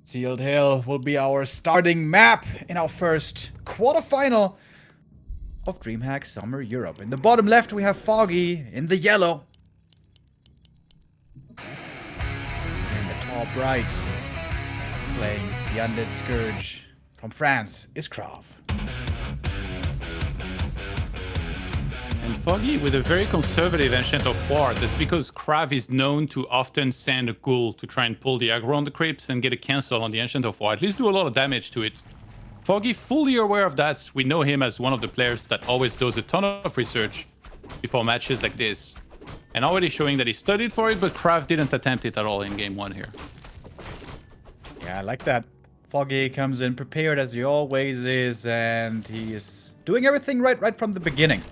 Sealed Hill will be our starting map in our first quarterfinal of DreamHack Summer Europe. In the bottom left, we have Foggy in the yellow. In the top right, playing the Undead Scourge from France, is KraV. And Foggy with a very conservative Ancient of War. That's because KraV is known to often send a ghoul to try and pull the aggro on the creeps and get a cancel on the Ancient of War. At least do a lot of damage to it. Foggy, fully aware of that. We know him as one of the players that always does a ton of research before matches like this. And already showing that he studied for it, but KraV didn't attempt it at all in game one here. Yeah, I like that. Foggy comes in prepared as he always is, and he is doing everything right from the beginning.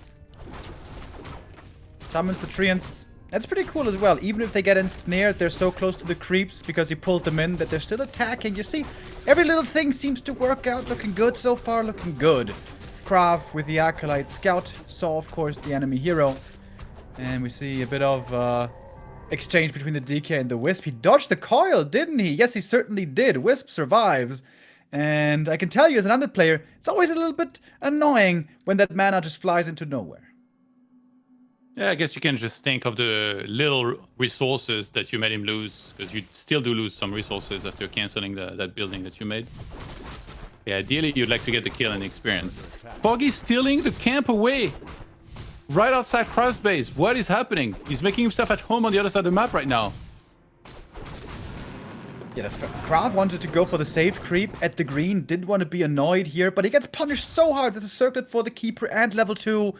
Summons the treants. That's pretty cool as well. Even if they get ensnared, they're so close to the creeps because he pulled them in that they're still attacking. You see, every little thing seems to work out. Looking good so far, looking good. KraV with the Acolyte Scout saw, of course, the enemy hero. And we see a bit of exchange between the DK and the Wisp. He dodged the coil, didn't he? Yes, he certainly did. Wisp survives. And I can tell you as an Undead player, it's always a little bit annoying when that mana just flies into nowhere. Yeah, I guess you can just think of the little resources that you made him lose, because you still do lose some resources after canceling that building that you made. Yeah, ideally you'd like to get the kill and the experience. Foggy stealing the camp away! Right outside KraV's base. What is happening? He's making himself at home on the other side of the map right now. Yeah, KraV wanted to go for the safe creep at the green, didn't want to be annoyed here, but he gets punished so hard. There's a circlet for the Keeper and level 2.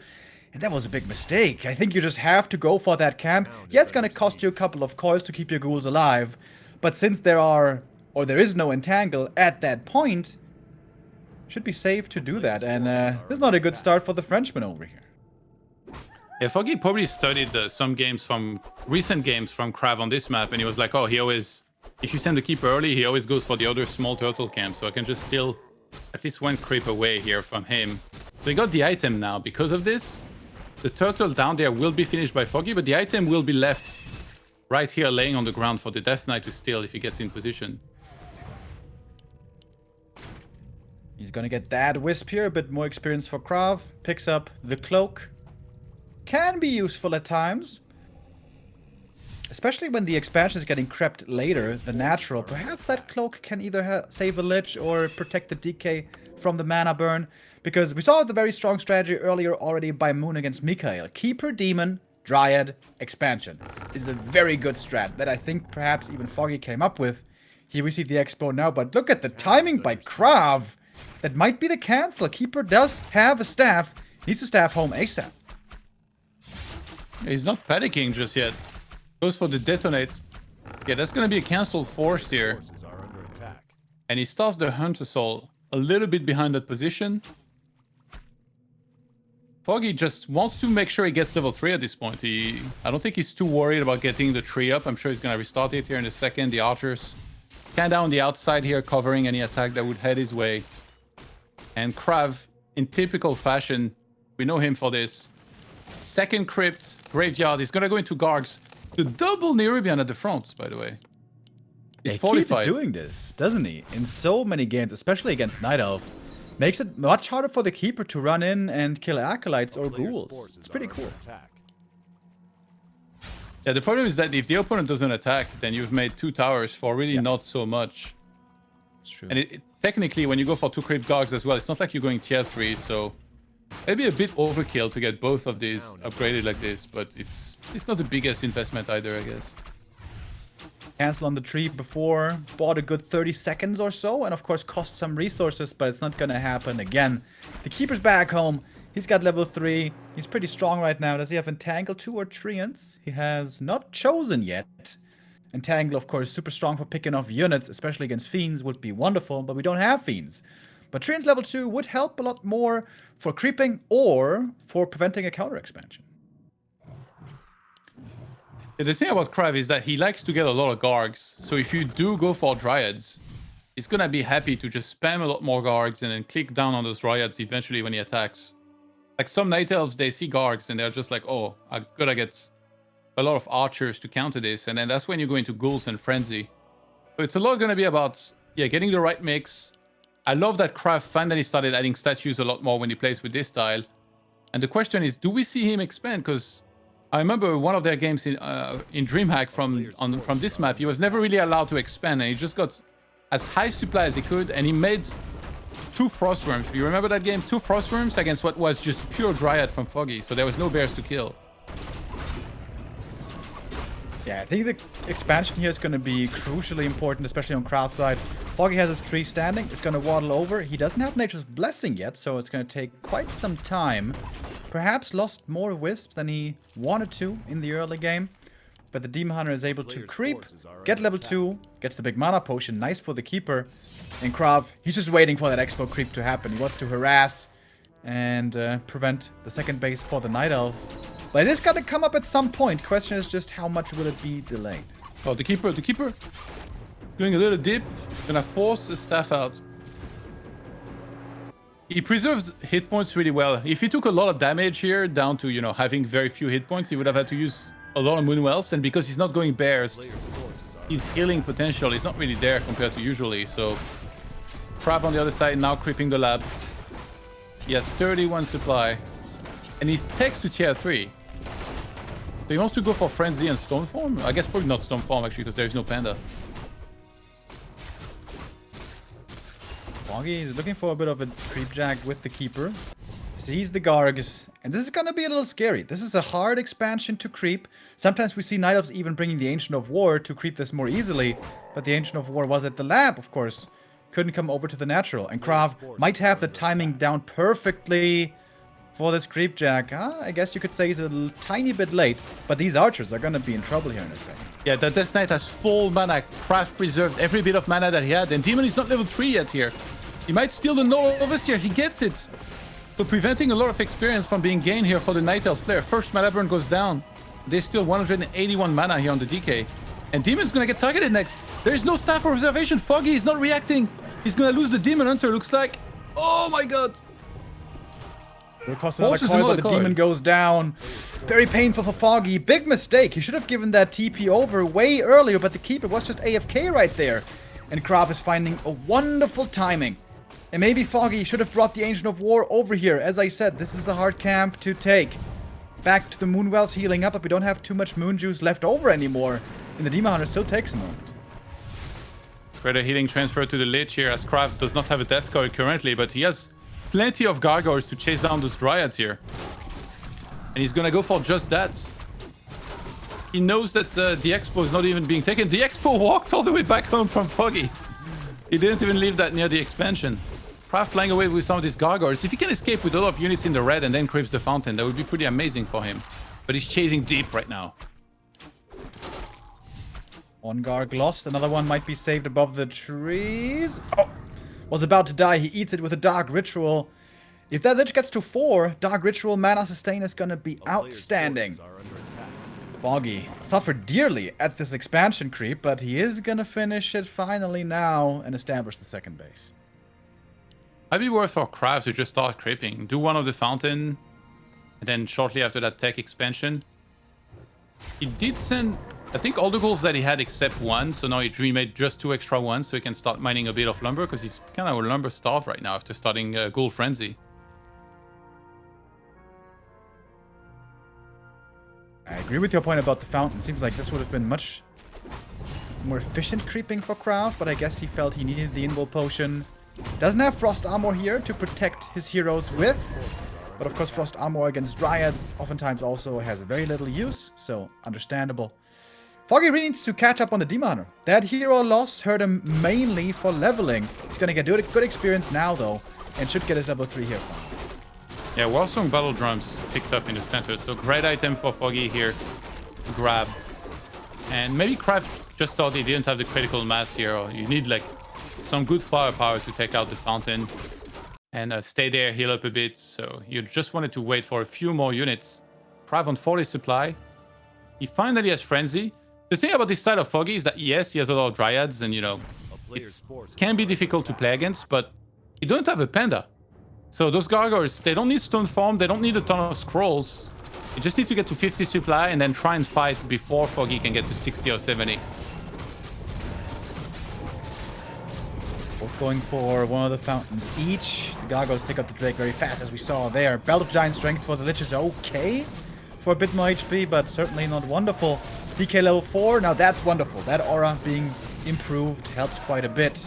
And that was a big mistake. I think you just have to go for that camp. Yeah, it's gonna cost you a couple of coils to keep your ghouls alive. But since there is no entangle at that point, should be safe to do that. And this is not a good start for the Frenchman over here. Yeah, Foggy probably studied some games from recent games from KraV on this map, and he was like, oh, he always, if you send the Keeper early, he always goes for the other small turtle camp, so I can just steal at least one creep away here from him. So he got the item now. Because of this, the turtle down there will be finished by Foggy, but the item will be left right here laying on the ground for the Death Knight to steal if he gets in position. He's gonna get that Wisp here, a bit more experience for KraV. Picks up the Cloak. Can be useful at times. Especially when the expansion is getting crept later, the natural. Perhaps that Cloak can either save a Lich or protect the DK from the mana burn. Because we saw the very strong strategy earlier already by Moon against Mikael. Keeper, Demon, Dryad, Expansion is a very good strat that I think perhaps even Foggy came up with. Here we see the Expo now, but look at the timing by KraV. That might be the cancel. Keeper does have a staff. Needs to staff home ASAP. He's not panicking just yet. Goes for the detonate. Yeah, that's going to be a cancelled force here. And he starts the Hunter Soul a little bit behind that position. Foggy just wants to make sure he gets level 3 at this point. I don't think he's too worried about getting the tree up. I'm sure he's going to restart it here in a second. The archers kind of on the outside here, covering any attack that would head his way. And KraV, in typical fashion, we know him for this. Second crypt, graveyard. He's going to go into Gargs. The double Nerubian at the front, by the way. He's 45. He keeps doing this, doesn't he? In so many games, especially against Night Elf. Makes it much harder for the Keeper to run in and kill Acolytes or Ghouls. It's pretty cool. Yeah, the problem is that if the opponent doesn't attack, then you've made 2 towers for really not so much. It's true. And technically, when you go for 2 Crypt Gargs as well, it's not like you're going tier 3, so maybe a bit overkill to get both of these upgraded like this, but it's not the biggest investment either, I guess. Cancel on the tree before, bought a good 30 seconds or so, and of course cost some resources, but it's not gonna happen again. The Keeper's back home. He's got level 3. He's pretty strong right now. Does he have Entangle 2 or Treants? He has not chosen yet. Entangle, of course, super strong for picking off units, especially against Fiends, would be wonderful, but we don't have Fiends. But Treants level 2 would help a lot more for creeping or for preventing a counter expansion. Yeah, the thing about KraV is that he likes to get a lot of Gargs. So if you do go for Dryads, he's going to be happy to just spam a lot more Gargs and then click down on those Dryads eventually when he attacks. Like some Night Elves, they see Gargs and they're just like, oh, I gotta get a lot of archers to counter this. And then that's when you go into Ghouls and Frenzy. So it's a lot going to be about yeah, getting the right mix. I love that KraV finally started adding statues a lot more when he plays with this style. And the question is, do we see him expand? Because I remember one of their games in DreamHack from this map, he was never really allowed to expand, and he just got as high supply as he could, and he made 2 Frost Worms. Do you remember that game? 2 Frost Worms against what was just pure Dryad from Foggy, so there was no bears to kill. Yeah, I think the expansion here is going to be crucially important, especially on KraV's side. Foggy has his tree standing. It's going to waddle over. He doesn't have Nature's Blessing yet, so it's going to take quite some time. Perhaps lost more Wisps than he wanted to in the early game. But the Demon Hunter is able to creep, get level 2, gets the big mana potion. Nice for the Keeper. And KraV, he's just waiting for that Expo creep to happen. He wants to harass and prevent the second base for the Night Elf. But it is going to come up at some point. Question is just how much will it be delayed? Oh, the Keeper doing a little dip. Gonna force the staff out. He preserves hit points really well. If he took a lot of damage here, down to, you know, having very few hit points, he would have had to use a lot of Moonwells. And because he's not going bears, his healing potential is not really there compared to usually. So KraV on the other side now creeping the lab. He has 31 supply. And he takes to tier 3. So he wants to go for Frenzy and Stoneform. I guess probably not Stoneform actually, because there is no Panda. Foggy is looking for a bit of a creep jack with the Keeper. Sees the Gargs. And this is going to be a little scary. This is a hard expansion to creep. Sometimes we see Night Elves even bringing the Ancient of War to creep this more easily. But the Ancient of War was at the lab, of course. Couldn't come over to the natural. And KraV might have the timing down perfectly for this creep jack. I guess you could say he's a tiny bit late, but these archers are gonna be in trouble here in a second. Yeah, the Death Knight has full mana. KraV preserved every bit of mana that he had, and Demon is not level 3 yet here. He might steal the Novice here. He gets it. So preventing a lot of experience from being gained here for the Night Elf player. First mana burn goes down. There's still 181 mana here on the DK. And Demon's gonna get targeted next. There's no Staff of Reservation. Foggy is not reacting. He's gonna lose the Demon Hunter, looks like. Oh my god. It'll cost another coil, but the Demon goes down. Very painful for Foggy. Big mistake. He should have given that TP over way earlier, but the Keeper was just AFK right there. And KraV is finding a wonderful timing. And maybe Foggy should have brought the Ancient of War over here. As I said, this is a hard camp to take. Back to the Moonwells healing up, but we don't have too much Moon Juice left over anymore. And the Demon Hunter still takes a moment. Greater healing transfer to the Lich here, as KraV does not have a death coil currently, but he has plenty of gargoyles to chase down those Dryads here. And he's gonna go for just that. He knows that the Expo is not even being taken. The Expo walked all the way back home from Foggy. He didn't even leave that near the expansion. KraV flying away with some of these gargoyles. If he can escape with a lot of units in the red and then creeps the fountain, that would be pretty amazing for him. But he's chasing deep right now. One Garg lost. Another one might be saved above the trees. Oh! Was about to die. He eats it with a Dark Ritual. If that Lich gets to 4, Dark Ritual mana sustain is gonna be outstanding. Foggy suffered dearly at this expansion creep, but he is gonna finish it finally now and establish the second base. Might be worth for KraV to just start creeping. Do one of the fountain, and then shortly after that tech expansion. He did send, I think, all the goals that he had except one, so now he remade just 2 extra ones so he can start mining a bit of lumber, because he's kind of lumber starved right now after starting Ghoul Frenzy. I agree with your point about the fountain. Seems like this would have been much more efficient creeping for KraV, but I guess he felt he needed the Invul Potion. Doesn't have Frost Armor here to protect his heroes with, but of course Frost Armor against Dryads oftentimes also has very little use, so understandable. Foggy really needs to catch up on the Demon Hunter. That hero loss hurt him mainly for leveling. He's gonna get good experience now though, and should get his level 3 here finally. Yeah, Warsong Battle Drums picked up in the center, so great item for Foggy here to grab. And maybe KraV just thought he didn't have the critical mass here, or you need like some good firepower to take out the fountain and stay there, heal up a bit. So you just wanted to wait for a few more units. KraV on 40 supply. He finally has Frenzy. The thing about this style of Foggy is that yes, he has a lot of Dryads, and you know, it can be difficult to play against, but you don't have a Panda. So those gargoyles, they don't need Stone Form, they don't need a ton of scrolls. You just need to get to 50 supply and then try and fight before Foggy can get to 60 or 70. Both going for one of the fountains each. The Gargoyles take out the Drake very fast, as we saw there. Belt of Giant Strength for the Lich is okay for a bit more HP, but certainly not wonderful. DK level 4, now that's wonderful. That aura being improved helps quite a bit.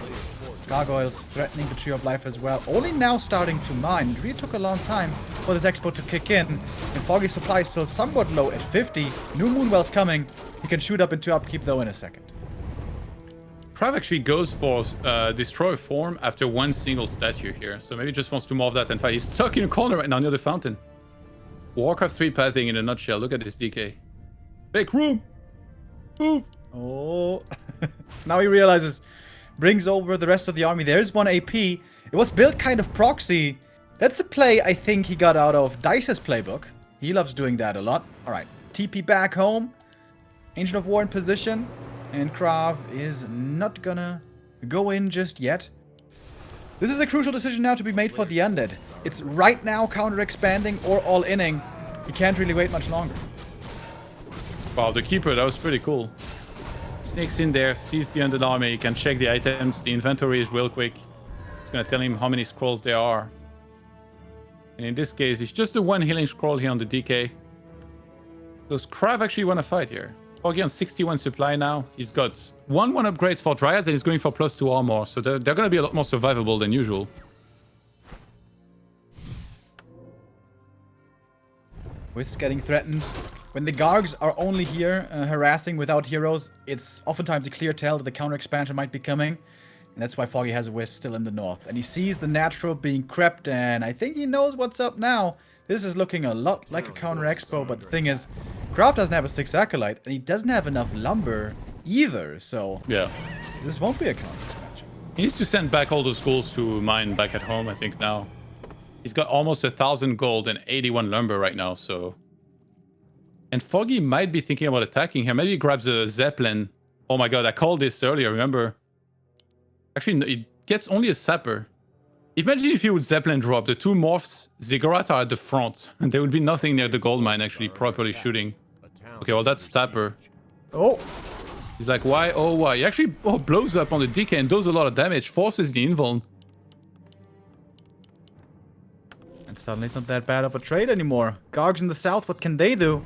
Gargoyles threatening the Tree of Life as well. Only now starting to mine. It really took a long time for this expo to kick in. And Foggy's supply is still somewhat low at 50. New Moonwell's coming. He can shoot up into upkeep though in a second. KraV actually goes for Destroy form after one single statue here. So maybe just wants to morph that and fight. He's stuck in a corner right now near the fountain. WarCraft 3 pathing in a nutshell. Look at this DK. Make room! Move! Oh. Now he realizes. Brings over the rest of the army. There's 1 AP. It was built kind of proxy. That's a play I think he got out of Dice's playbook. He loves doing that a lot. Alright. TP back home. Ancient of War in position. And KraV is not gonna go in just yet. This is a crucial decision now to be made for the Undead. It's right now counter-expanding or all-inning. He can't really wait much longer. Wow, the Keeper, that was pretty cool. Sneaks in there, sees the Undead army, he can check the items, the inventory is real quick. It's gonna tell him how many scrolls there are. And in this case, it's just the one healing scroll here on the DK. Does KraV actually want to fight here? Foggy on 61 supply now. He's got 1 upgrades for Dryads and he's going for +2 armor. So they're gonna be a lot more survivable than usual. Wisp getting threatened. When the Gargs are only here harassing without heroes, it's oftentimes a clear tell that the counter expansion might be coming. And that's why Foggy has a Wisp still in the north. And he sees the natural being crept, and I think he knows what's up now. This is looking a lot like a counter expo, but the thing is, KraV doesn't have a 6 Acolyte, and he doesn't have enough lumber either, so yeah, this won't be a counter expansion. He needs to send back all those ghouls to mine back at home, I think, now. He's got almost 1,000 gold and 81 lumber right now, so... And Foggy might be thinking about attacking here. Maybe he grabs a Zeppelin. Oh my god, I called this earlier, remember? Actually, no, it gets only a Sapper. Imagine if you would Zeppelin drop. The 2 morphs, Ziggurat are at the front. And there would be nothing near the gold mine actually properly shooting. Okay, well that's Sapper. Oh! He's like, why? Oh, why? He actually blows up on the DK and does a lot of damage. Forces the invuln. And suddenly it's not that bad of a trade anymore. Gargs in the south, what can they do?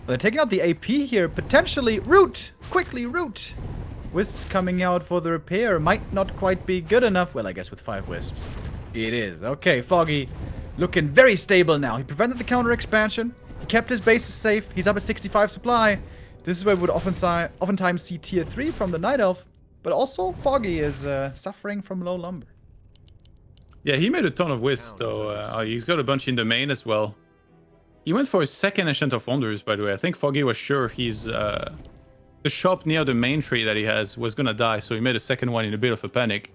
They're taking out the AP here. Potentially root! Quickly root! Wisps coming out for the repair. Might not quite be good enough. Well, I guess with 5 Wisps. It is. Okay, Foggy looking very stable now. He prevented the counter expansion. He kept his bases safe. He's up at 65 supply. This is where we would oftentimes see tier 3 from the Night Elf. But also, Foggy is suffering from low lumber. Yeah, he made a ton of Wisps, though. He's got a bunch in the main as well. He went for his second Ancient of Wonders, by the way. I think Foggy was sure he's... the shop near the main tree that he has was gonna die, so he made a second one in a bit of a panic.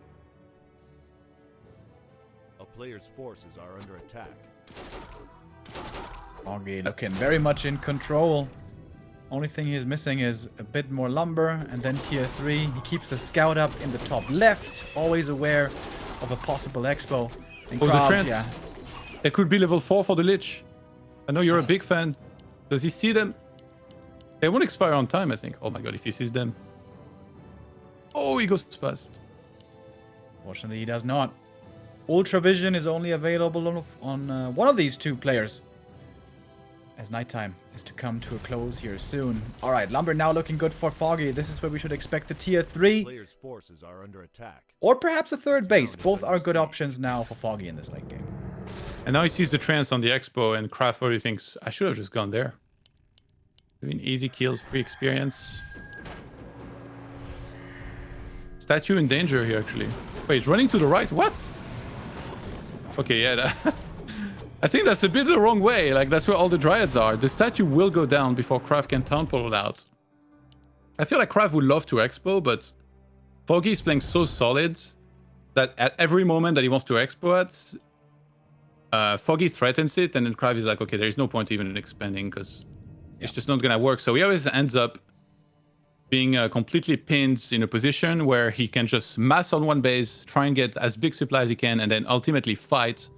A player's forces are under attack. Foggy looking very much in control. Only thing he's missing is a bit more lumber, and then tier 3. He keeps the scout up in the top left, always aware of a possible expo. And Oh, KraV, the trance. yeah. It could be level 4 for the Lich. I know you're a big fan. Does he see them? They won't expire on time, I think. Oh my god, if he sees them. Oh, he goes past. Fortunately, he does not. Ultra Vision is only available on one of these 2 players. As nighttime is to come to a close here soon. Alright, lumber now looking good for Foggy. This is where we should expect the tier 3. Player's forces are under attack. Or perhaps a 3rd base. Both are good options now for Foggy in this late game. And now he sees the trance on the expo, and KraV probably thinks, I should have just gone there. Doing easy kills, free experience. Statue in danger here, actually. Wait, he's running to the right. What? Okay, yeah. I think that's a bit the wrong way. Like, that's where all the Dryads are. The statue will go down before KraV can taunt it out. I feel like KraV would love to expo, but Foggy is playing so solid that at every moment that he wants to expo at, Foggy threatens it, and then KraV is like, okay, there's no point even in expanding, because it's just not going to work. So he always ends up being completely pinned in a position where he can just mass on one base, try and get as big supply as he can, and then ultimately fight.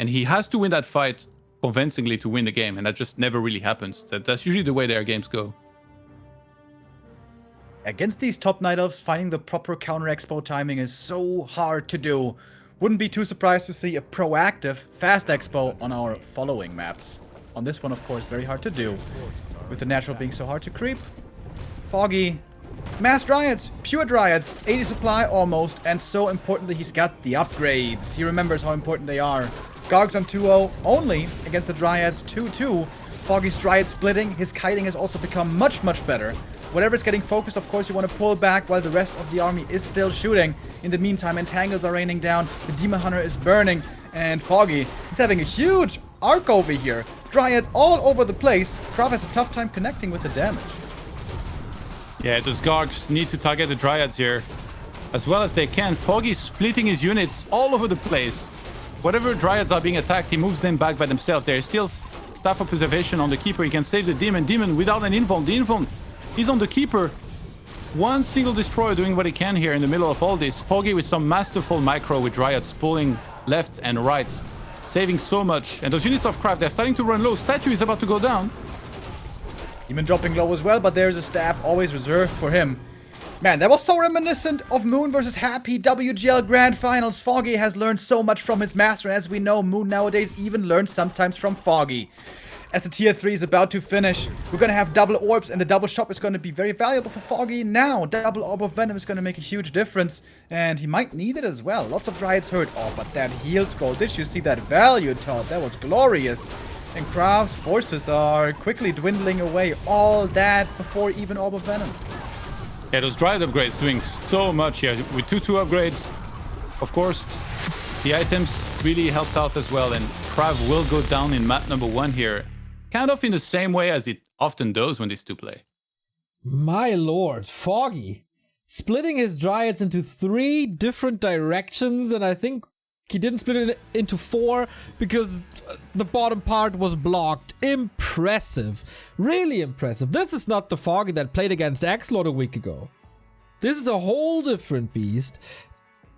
And he has to win that fight convincingly to win the game, and that just never really happens. That's usually the way their games go. Against these top Night Elves, finding the proper counter expo timing is so hard to do. Wouldn't be too surprised to see a proactive, fast expo on our following maps. On this one, of course, very hard to do. With the natural being so hard to creep. Foggy. Mass Dryads, pure Dryads, 80 supply almost, and so importantly, he's got the upgrades. He remembers how important they are. Gargs on 2-0 only against the Dryads 2-2. Foggy's Dryad splitting, his kiting has also become much, much better. Whatever's getting focused, of course, you want to pull back while the rest of the army is still shooting. In the meantime, entangles are raining down, the Demon Hunter is burning, and Foggy is having a huge arc over here. Dryad all over the place. KraV has a tough time connecting with the damage. Yeah, those Gargs need to target the Dryads here as well as they can. Foggy's splitting his units all over the place. Whatever Dryads are being attacked, he moves them back by themselves. There is still Staff of Preservation on the Keeper. He can save the Demon. Demon without an invuln. The invuln is on the Keeper. One single Destroyer doing what he can here in the middle of all this. Foggy with some masterful micro with Dryads pulling left and right. Saving so much. And those units of KraV, they're starting to run low. Statue is about to go down. Demon dropping low as well, but there's a staff always reserved for him. Man, that was so reminiscent of Moon versus Happy WGL Grand Finals. Foggy has learned so much from his master, and as we know, Moon nowadays even learns sometimes from Foggy. As the tier 3 is about to finish, we're going to have double orbs, and the double shop is going to be very valuable for Foggy now. Double orb of Venom is going to make a huge difference, and he might need it as well. Lots of Dryads hurt. Oh, but that heal scroll, did you see that value, Todd? That was glorious. And KraV's forces are quickly dwindling away. All that before even Orb of Venom. Yeah, those Dryad upgrades doing so much here. With 2-2 upgrades, of course, the items really helped out as well. And KraV will go down in map number 1 here. Kind of in the same way as it often does when these two play. My lord, Foggy. Splitting his Dryads into 3 different directions, and I think he didn't split it into 4 because the bottom part was blocked. Impressive. Really impressive. This is not the Foggy that played against Axlord a week ago. This is a whole different beast.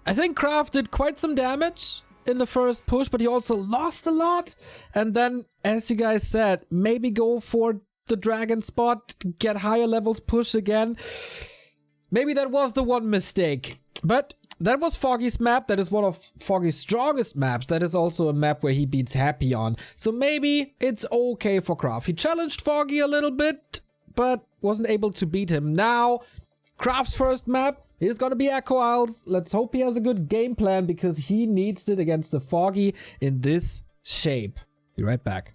I think KraV did quite some damage in the first push, but he also lost a lot. And then, as you guys said, maybe go for the dragon spot, get higher levels, push again. Maybe that was the one mistake. But that was Foggy's map. That is one of Foggy's strongest maps. That is also a map where he beats Happy on. So maybe it's okay for KraV. He challenged Foggy a little bit, but wasn't able to beat him. Now, KraV's first map is gonna be Echo Isles. Let's hope he has a good game plan because he needs it against the Foggy in this shape. Be right back.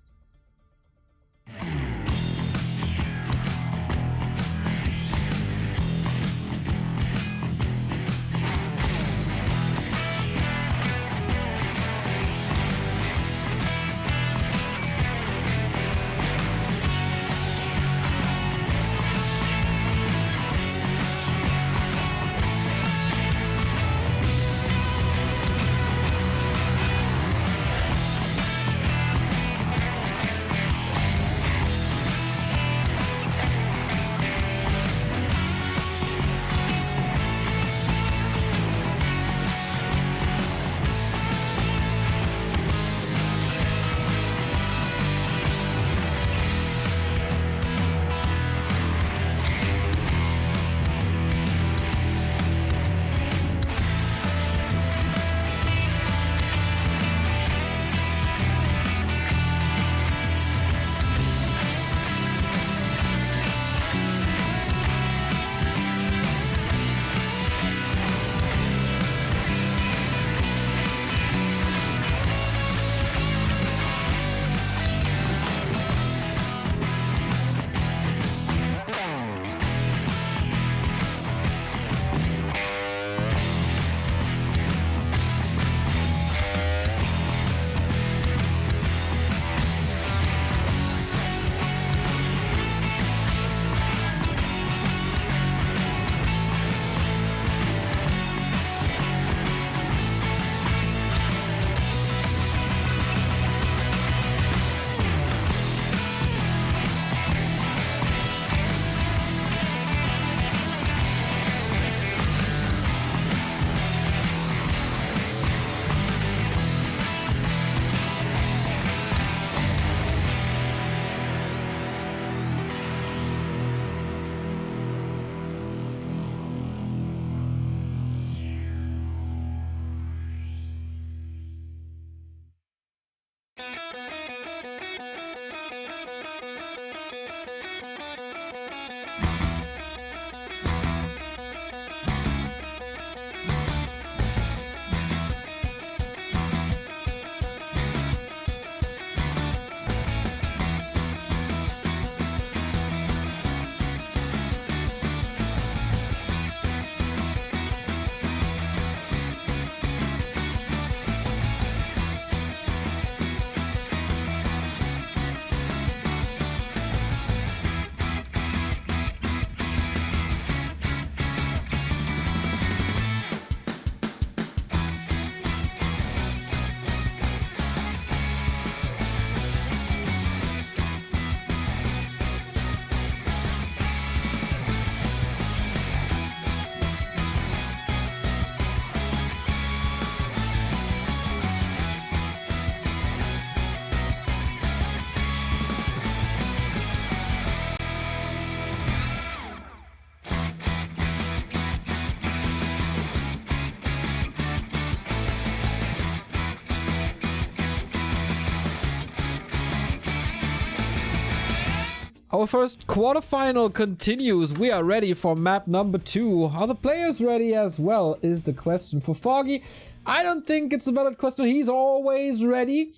Our first quarterfinal continues. We are ready for map number 2. Are the players ready as well is the question for Foggy. I don't think it's a valid question. He's always ready.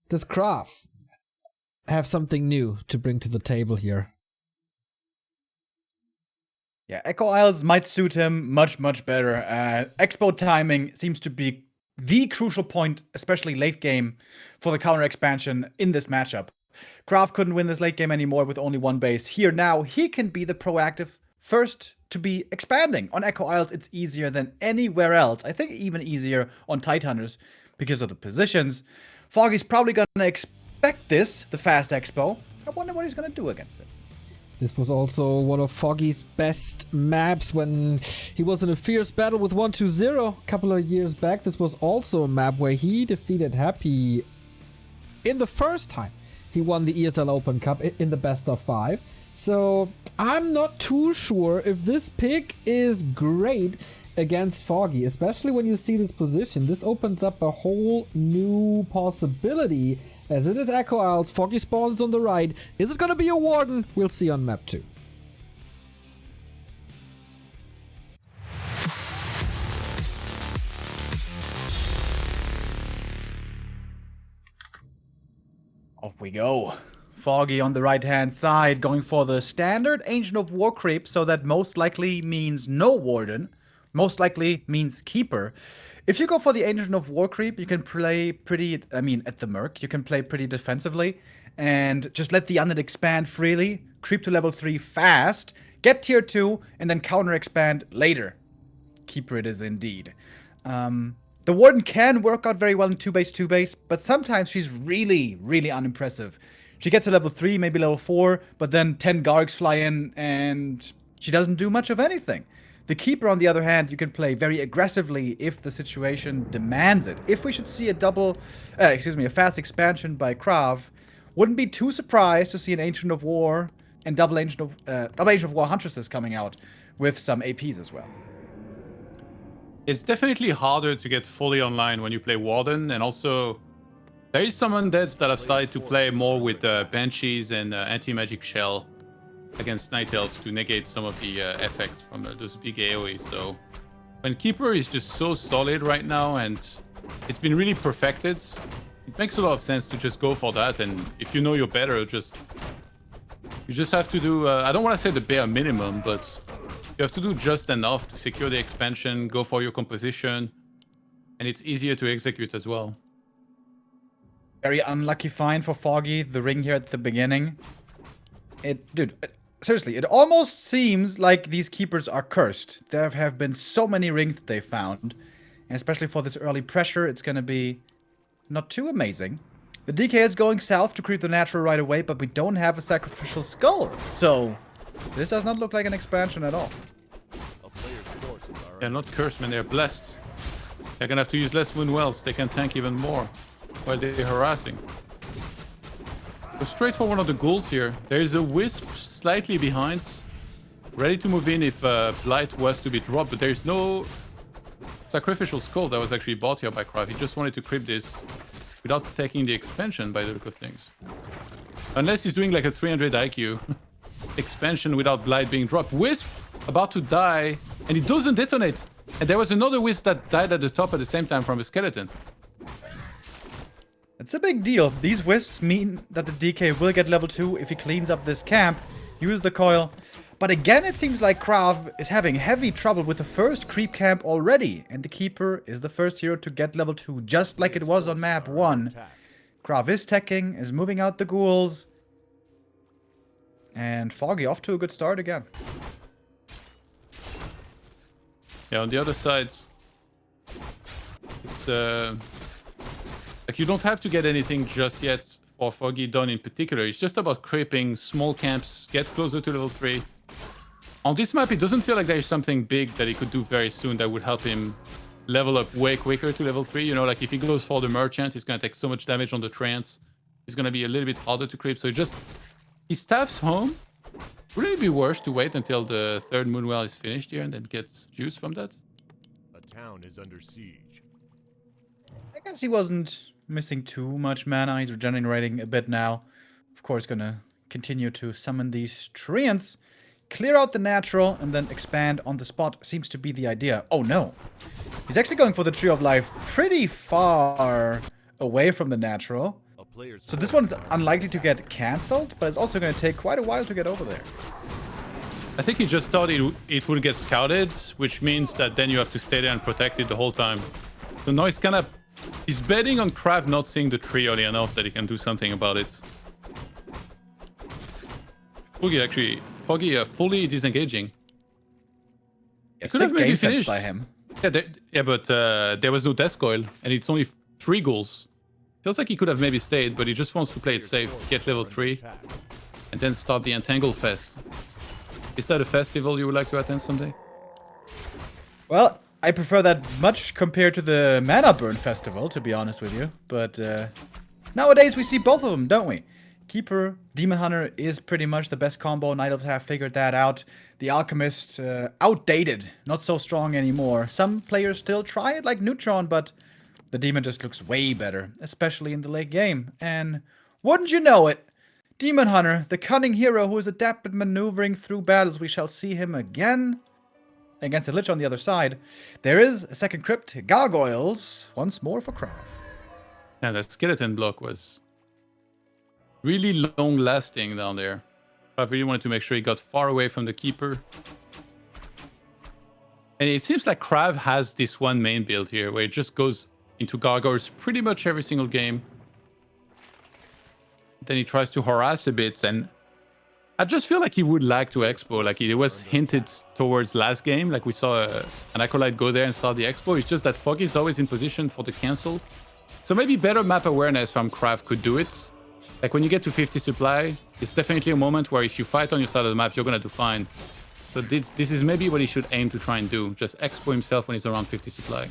Does KraV have something new to bring to the table here? Yeah, Echo Isles might suit him much, much better. Expo timing seems to be the crucial point, especially late game, for the counter expansion in this matchup. KraV couldn't win this late game anymore with only one base. Here now, he can be the proactive first to be expanding. On Echo Isles, it's easier than anywhere else. I think even easier on Tidehunters because of the positions. Foggy's probably going to expect this, the fast Expo. I wonder what he's going to do against it. This was also one of Foggy's best maps when he was in a fierce battle with 120 a couple of years back. This was also a map where he defeated Happy in the first time he won the ESL Open Cup in the best of 5. So I'm not too sure if this pick is great against Foggy, especially when you see this position. This opens up a whole new possibility. As it is Echo Isles, Foggy spawns on the right. Is it going to be a Warden? We'll see on map 2. Off we go. Foggy on the right-hand side, going for the standard Ancient of War creep, so that most likely means no Warden. Most likely means Keeper. If you go for the Ancient of War creep, you can play pretty, at the Merc, you can play pretty defensively and just let the Undead expand freely, creep to level 3 fast, get tier 2, and then counter expand later. Keeper it is indeed. The Warden can work out very well in 2 base, but sometimes she's really, really unimpressive. She gets to level 3, maybe level 4, but then 10 Gargs fly in and she doesn't do much of anything. The Keeper, on the other hand, you can play very aggressively if the situation demands it. If we should see a fast expansion by KraV, wouldn't be too surprised to see an Ancient of War and double Ancient of War Huntresses coming out with some APs as well. It's definitely harder to get fully online when you play Warden, and also there is some undeads that have started to play more with Banshees and Anti-Magic Shell against Night Elves to negate some of the effects from those big AoE. So when Keeper is just so solid right now and it's been really perfected, it makes a lot of sense to just go for that. And if you know you're better, you just have to do, I don't want to say the bare minimum, but you have to do just enough to secure the expansion, go for your composition, and it's easier to execute as well. Very unlucky find for Foggy, the ring here at the beginning. Seriously, it almost seems like these Keepers are cursed. There have been so many rings that they found, and especially for this early pressure, it's going to be not too amazing. The DK is going south to creep the natural right away, but we don't have a sacrificial skull, so this does not look like an expansion at all. They're not cursed, man. They're blessed. They're gonna have to use less Wound Wells. They can tank even more while they're harassing. Go straight for one of the ghouls here. There is a Wisp slightly behind, ready to move in if Blight was to be dropped, but there's no sacrificial skull that was actually bought here by KraV. He just wanted to creep this without taking the expansion by the look of things. Unless he's doing like a 300 IQ expansion without Blight being dropped. Wisp about to die, and it doesn't detonate. And there was another Wisp that died at the top at the same time from a skeleton. It's a big deal. These Wisps mean that the DK will get level 2 if he cleans up this camp, use the coil. But again, it seems like KraV is having heavy trouble with the first creep camp already. And the Keeper is the first hero to get level 2, just like it was on map 1. KraV is teching, is moving out the ghouls. And Foggy off to a good start again. Yeah, on the other side, it's like you don't have to get anything just yet for Foggy done in particular. It's just about creeping small camps, get closer to level 3. On this map, it doesn't feel like there's something big that he could do very soon that would help him level up way quicker to level 3. You know, like if he goes for the Merchant, he's going to take so much damage on the Trance. It's going to be a little bit harder to creep. So he staffs home. Wouldn't it be worse to wait until the third Moonwell is finished here and then get juice from that? A town is under siege. I guess he wasn't missing too much mana. He's regenerating a bit now. Of course, gonna continue to summon these treants, clear out the natural, and then expand on the spot seems to be the idea. Oh no. He's actually going for the Tree of Life pretty far away from the natural. So this one's unlikely to get cancelled, but it's also going to take quite a while to get over there. I think he just thought it would get scouted, which means that then you have to stay there and protect it the whole time. So now he's kind of... He's betting on KraV not seeing the tree early enough that he can do something about it. Foggy fully disengaging. Yeah, could have sick maybe game sense finished. by him. Yeah, but there was no death coil, and it's only 3 goals. Feels like he could have maybe stayed, but he just wants to play it safe, get level 3, and then start the Entangle Fest. Is that a festival you would like to attend someday? Well, I prefer that much compared to the Mana Burn Festival, to be honest with you. But nowadays we see both of them, don't we? Keeper, Demon Hunter is pretty much the best combo. Night Elves have figured that out. The Alchemist, outdated, not so strong anymore. Some players still try it, like Neutron, but the Demon just looks way better, especially in the late game. And wouldn't you know it, Demon Hunter, the cunning hero who is adept at maneuvering through battles. We shall see him again against the Lich on the other side. There is a second crypt, Gargoyles, once more for KraV. Yeah, that skeleton block was really long lasting down there. I really wanted to make sure he got far away from the Keeper. And it seems like KraV has this one main build here where it just goes into Gargoyles pretty much every single game. Then he tries to harass a bit, and I just feel like he would like to expo. Like it was hinted towards last game, like we saw an Acolyte go there and start the expo. It's just that Foggy is always in position for the cancel. So maybe better map awareness from KraV could do it. Like when you get to 50 supply, it's definitely a moment where if you fight on your side of the map, you're going to do fine. So this is maybe what he should aim to try and do. Just expo himself when he's around 50 supply.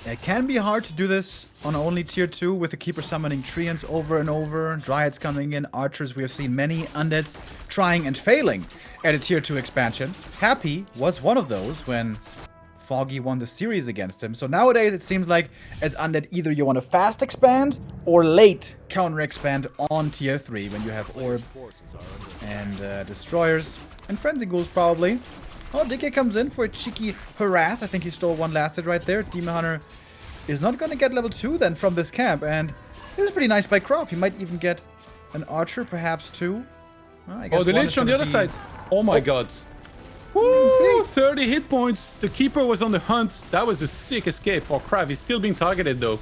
It can be hard to do this on only tier 2 with the Keeper summoning treants over and over, Dryads coming in, Archers. We have seen many Undeads trying and failing at a tier 2 expansion. Happy was one of those when Foggy won the series against him. So nowadays it seems like as Undead either you want to fast expand or late counter expand on tier 3 when you have Orb and Destroyers and Frenzy Ghouls probably. Oh, DK comes in for a cheeky harass. I think he stole one last hit right there. Demon Hunter is not going to get level 2 then from this camp. And this is pretty nice by KraV. He might even get an Archer, perhaps 2. Well, I guess oh, the Lich on the other side. Oh my god. Woo! 30 hit points. The Keeper was on the hunt. That was a sick escape for KraV. He's still being targeted though.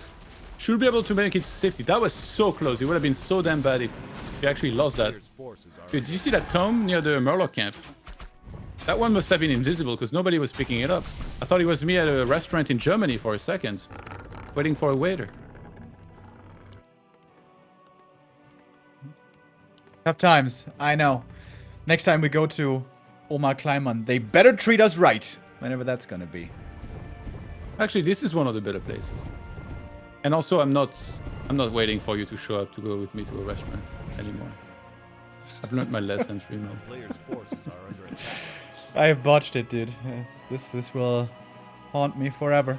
Should be able to make it to safety. That was so close. It would have been so damn bad if he actually lost that. Dude, did you see that tome near the Murloc camp? That one must have been invisible because nobody was picking it up. I thought it was me at a restaurant in Germany for a second, waiting for a waiter. Tough times, I know. Next time we go to Omar Kleiman, they better treat us right, whenever that's gonna be. Actually, this is one of the better places. And also, I'm not waiting for you to show up to go with me to a restaurant anymore. I've learned my lesson, DreamHack. Players' forces are under attack. I have botched it, dude. This will haunt me forever.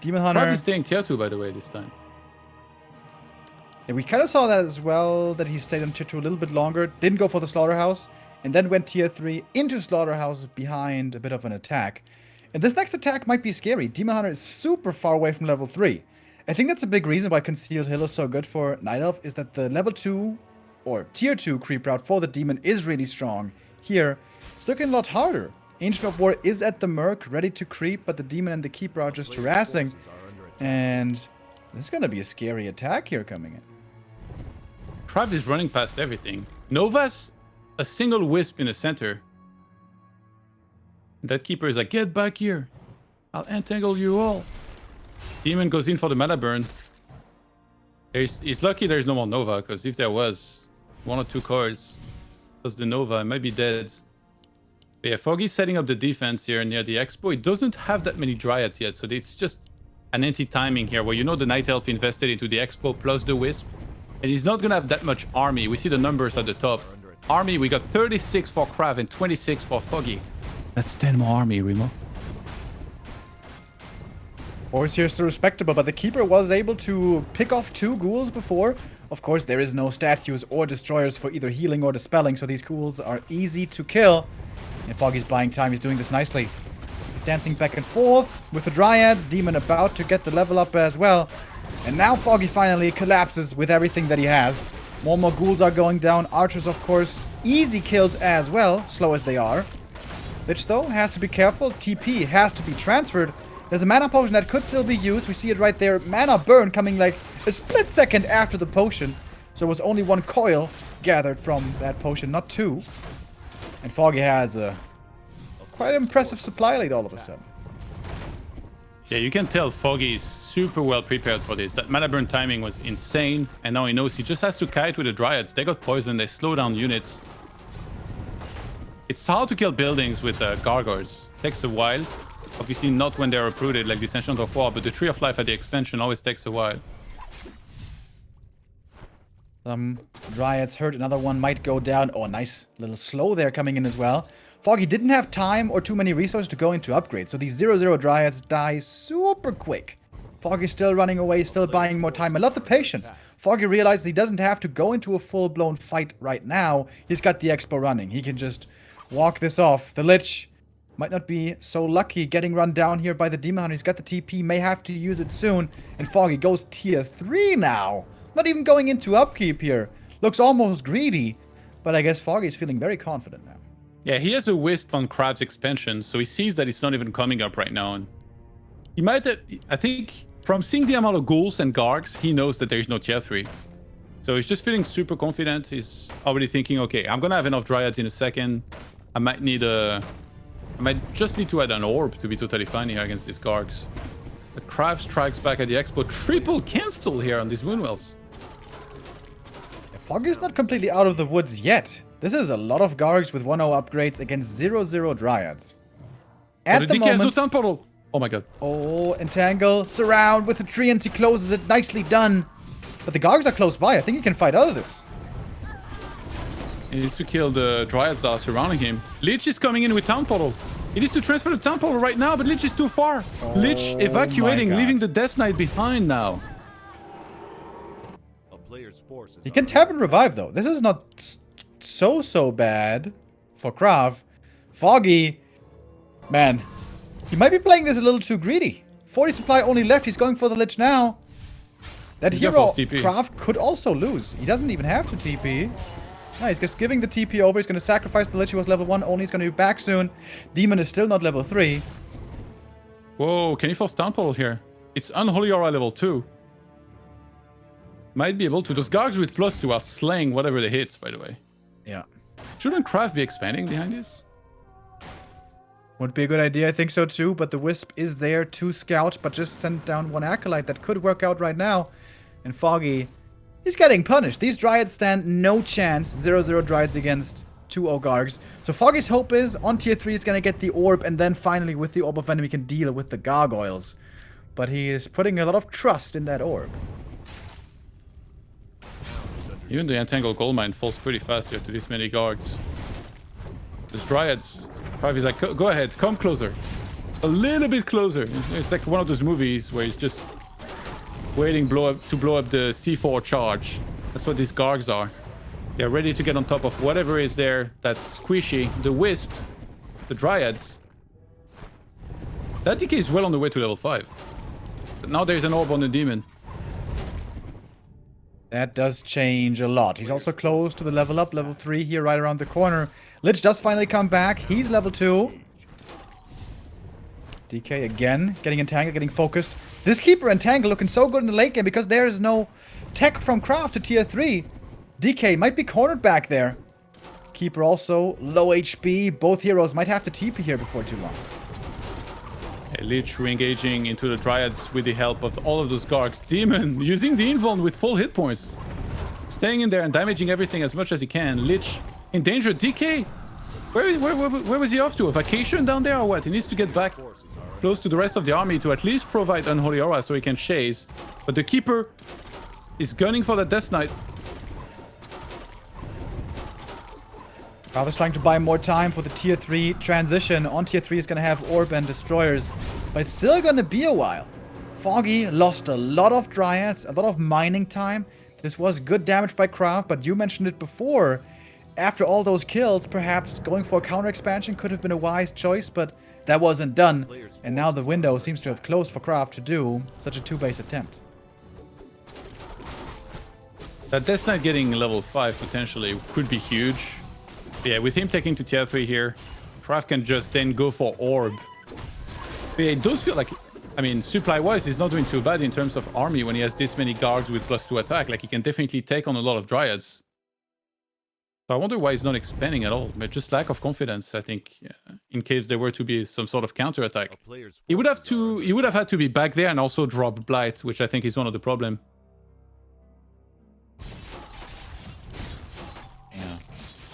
Demon Hunter. KraV is staying tier 2, by the way, this time. Yeah, we kind of saw that as well, that he stayed on tier 2 a little bit longer, didn't go for the Slaughterhouse, and then went tier 3 into Slaughterhouse behind a bit of an attack. And this next attack might be scary. Demon Hunter is super far away from level 3. I think that's a big reason why Concealed Hill is so good for Night Elf, is that the level 2 or tier 2 creep route for the Demon is really strong. Here, it's looking a lot harder. Ancient of War is at the Merc, ready to creep, but the Demon and the Keeper are just harassing. And this is going to be a scary attack here coming in. KraV is running past everything. Nova's a single wisp in the center. That Keeper is like, get back here. I'll entangle you all. Demon goes in for the mana burn. He's lucky there's no more Nova, because if there was 1 or 2 cards, plus the Nova, it might be dead. But yeah, Foggy's setting up the defense here near the Expo. It doesn't have that many Dryads yet, so it's just an anti-timing here, where you know the Night Elf invested into the Expo plus the Wisp, and he's not going to have that much army. We see the numbers at the top. Army, we got 36 for KraV and 26 for Foggy. That's 10 more army, Remo. Force here is still respectable, but the Keeper was able to pick off 2 ghouls before. Of course, there is no statues or destroyers for either healing or dispelling, so these ghouls are easy to kill. And Foggy's buying time. He's doing this nicely. He's dancing back and forth with the Dryads. Demon about to get the level up as well. And now Foggy finally collapses with everything that he has. More and more ghouls are going down. Archers, of course, easy kills as well, slow as they are. Lich, though, has to be careful. TP has to be transferred. There's a mana potion that could still be used. We see it right there. Mana burn coming like a split second after the potion. So it was only 1 coil gathered from that potion, not 2. And Foggy has a quite impressive supply lead all of a sudden. Yeah, you can tell Foggy is super well prepared for this. That mana burn timing was insane. And now he knows he just has to kite with the Dryads. They got poison. They slow down units. It's hard to kill buildings with gargoyles. Takes a while. Obviously not when they're uprooted like the Ascension of War, but the Tree of Life at the expansion always takes a while. Dryads hurt. Another one might go down. Oh, nice. Little slow there coming in as well. Foggy didn't have time or too many resources to go into upgrades, so these 0-0 Dryads die super quick. Foggy's still running away, still buying more time. I love the patience. Foggy realizes he doesn't have to go into a full-blown fight right now. He's got the Expo running. He can just walk this off. The Lich might not be so lucky getting run down here by the Demon Hunter. He's got the TP, may have to use it soon. And Foggy goes tier 3 now. Not even going into upkeep here. Looks almost greedy. But I guess Foggy's feeling very confident now. Yeah, he has a Wisp on KraV's expansion, so he sees that it's not even coming up right now. And he might have, I think, from seeing the amount of ghouls and gargs, he knows that there's no tier 3. So he's just feeling super confident. He's already thinking, okay, I'm gonna have enough Dryads in a second. I might just need to add an orb to be totally fine here against these Gargs. But KraV strikes back at the Expo. Triple cancel here on these Moonwells. Foggy's not completely out of the woods yet. This is a lot of Gargs with 1-0 upgrades against 0-0 Dryads. At the moment... Portal. Oh my god. Oh, entangle, surround with the treants. He closes it. Nicely done. But the Gargs are close by. I think he can fight out of this. He needs to kill the Dryads that are surrounding him. Lich is coming in with Town Portal. He needs to transfer the Town Portal right now, but Lich is too far. Oh, Lich evacuating, leaving the Death Knight behind now. A player's forces He can tap and revive, though. This is not so bad for KraV. Foggy, man, he might be playing this a little too greedy. 40 supply only left. He's going for the Lich now. That hero, KraV, could also lose. He doesn't even have to TP. No, he's just giving the TP over. He's going to sacrifice the Lich. He was level 1 only. He's going to be back soon. Demon is still not level 3. Whoa, can he force Town Portal here? It's Unholy Aura level 2. Might be able to. Those Gargs with +2 are slaying whatever they hit, by the way. Yeah. Shouldn't KraV be expanding behind this? Would be a good idea. I think so too. But the Wisp is there to scout, but just sent down 1 Acolyte. That could work out right now. And Foggy, he's getting punished. These Dryads stand no chance. 0-0 Dryads against 2-0 Gargs. So Foggy's hope is on tier 3 he's going to get the Orb. And then finally with the Orb of Venom he can deal with the Gargoyles. But he is putting a lot of trust in that Orb. Even the Entangled Goldmine falls pretty fast here to this many Gargs. Those Dryads, KraV is like, go ahead, come closer. A little bit closer. It's like one of those movies where he's just waiting to blow up the C4 charge. That's what these Gargs are. They're ready to get on top of whatever is there that's squishy. The Wisps, the Dryads. That DK is well on the way to level 5. But now there's an orb on the Demon. That does change a lot. He's also close to the level up, level 3 here right around the corner. Lich does finally come back. He's level 2. DK again, getting entangled, getting focused. This Keeper entangle looking so good in the late game because there is no tech from KraV to tier 3. DK might be cornered back there. Keeper also low HP. Both heroes might have to TP here before too long. Lich re-engaging into the Dryads with the help of all of those Gargs. Demon using the Invuln with full hit points. Staying in there and damaging everything as much as he can. Lich in danger. DK! Where was he off to? A vacation down there or what? He needs to get back close to the rest of the army to at least provide Unholy Aura so he can chase. But the Keeper is gunning for the Death Knight. KraV is trying to buy more time for the tier 3 transition. On tier 3 is going to have Orb and Destroyers. But it's still going to be a while. Foggy lost a lot of Dryads, a lot of mining time. This was good damage by KraV, but you mentioned it before. After all those kills, perhaps going for a counter expansion could have been a wise choice, but that wasn't done. And now the window seems to have closed for KraV to do such a 2-base attempt. That Death Knight getting level 5 potentially could be huge. But yeah, with him taking to tier 3 here, KraV can just then go for Orb. But yeah, it does feel like, I mean, supply-wise, he's not doing too bad in terms of army when he has this many guards with +2 attack. Like, he can definitely take on a lot of Dryads. So I wonder why he's not expanding at all. But just lack of confidence, I think, yeah, in case there were to be some sort of counter-attack. He would have had to be back there and also drop Blight, which I think is one of the problem.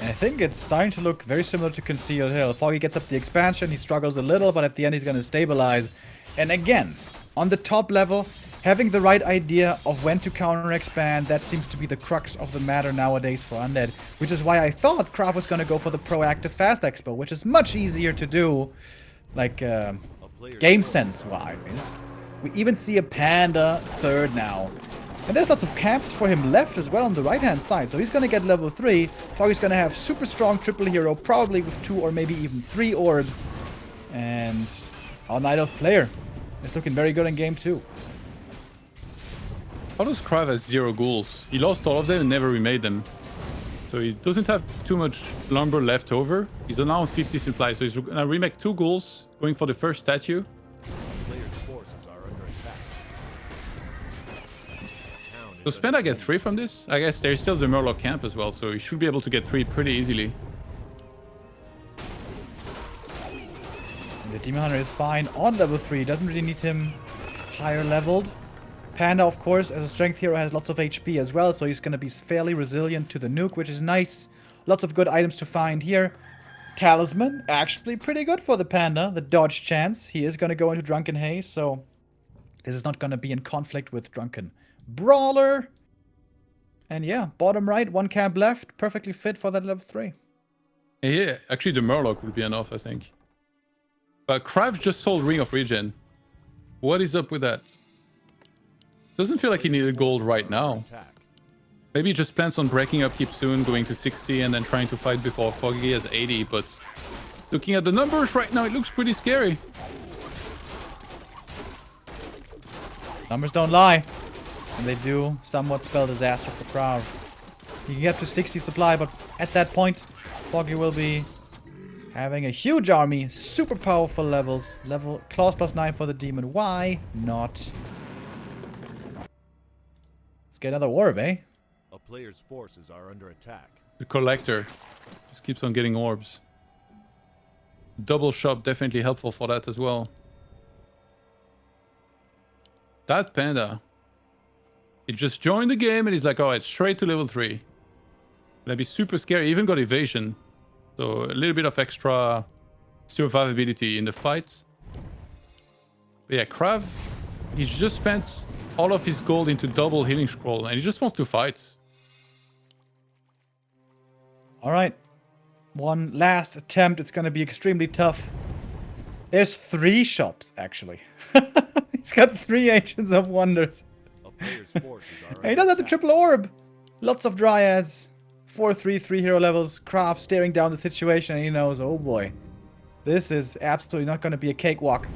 And I think it's starting to look very similar to Concealed Hill. Foggy gets up the expansion, he struggles a little, but at the end he's going to stabilize. And again, on the top level, having the right idea of when to counter-expand, that seems to be the crux of the matter nowadays for Undead. Which is why I thought KraV was going to go for the proactive fast expo, which is much easier to do, like, game sense-wise. We even see a Panda third now. And there's lots of camps for him left as well on the right-hand side. So he's going to get level 3. Foggy's going to have super strong triple hero, probably with 2 or maybe even 3 orbs. And our Night Elf player is looking very good in game 2. How does KraV has 0 ghouls? He lost all of them and never remade them. So he doesn't have too much lumber left over. He's now on 50 supply, so he's going to remake 2 ghouls, going for the first statue. Does Panda get 3 from this? I guess there's still the Murloc camp as well, so he should be able to get 3 pretty easily. The Demon Hunter is fine on level 3. Doesn't really need him higher leveled. Panda, of course, as a strength hero, has lots of HP as well, so he's going to be fairly resilient to the nuke, which is nice. Lots of good items to find here. Talisman, actually pretty good for the Panda. The dodge chance. He is going to go into Drunken Haze, so this is not going to be in conflict with Drunken Brawler. And yeah, bottom right, 1 camp left. Perfectly fit for that level 3. Yeah, actually the Murloc would be enough, I think. But KraV just sold Ring of Regen. What is up with that? Doesn't feel like he needed gold right now. Maybe he just plans on breaking up Keep Soon, going to 60 and then trying to fight before Foggy has 80, but looking at the numbers right now, it looks pretty scary. Numbers don't lie. And they do somewhat spell disaster for KraV. He can get to 60 supply, but at that point, Foggy will be having a huge army, super powerful levels. Claws +9 for the demon. Why not? Let's get another orb, eh? A player's forces are under attack. The Collector just keeps on getting orbs. Double shop definitely helpful for that as well. That Panda, he just joined the game and he's like, oh, it's straight to level 3. Gonna be super scary. Even got evasion. So a little bit of extra survivability in the fight. But yeah, KraV, he's just spent all of his gold into double healing scroll and he just wants to fight. Alright. One last attempt. It's gonna be extremely tough. There's 3 shops, actually. He's got 3 Agents of Wonders. And he does have the triple orb. Lots of Dryads. 4/3, 3 hero levels. KraV staring down the situation and he knows, oh boy. This is absolutely not going to be a cakewalk.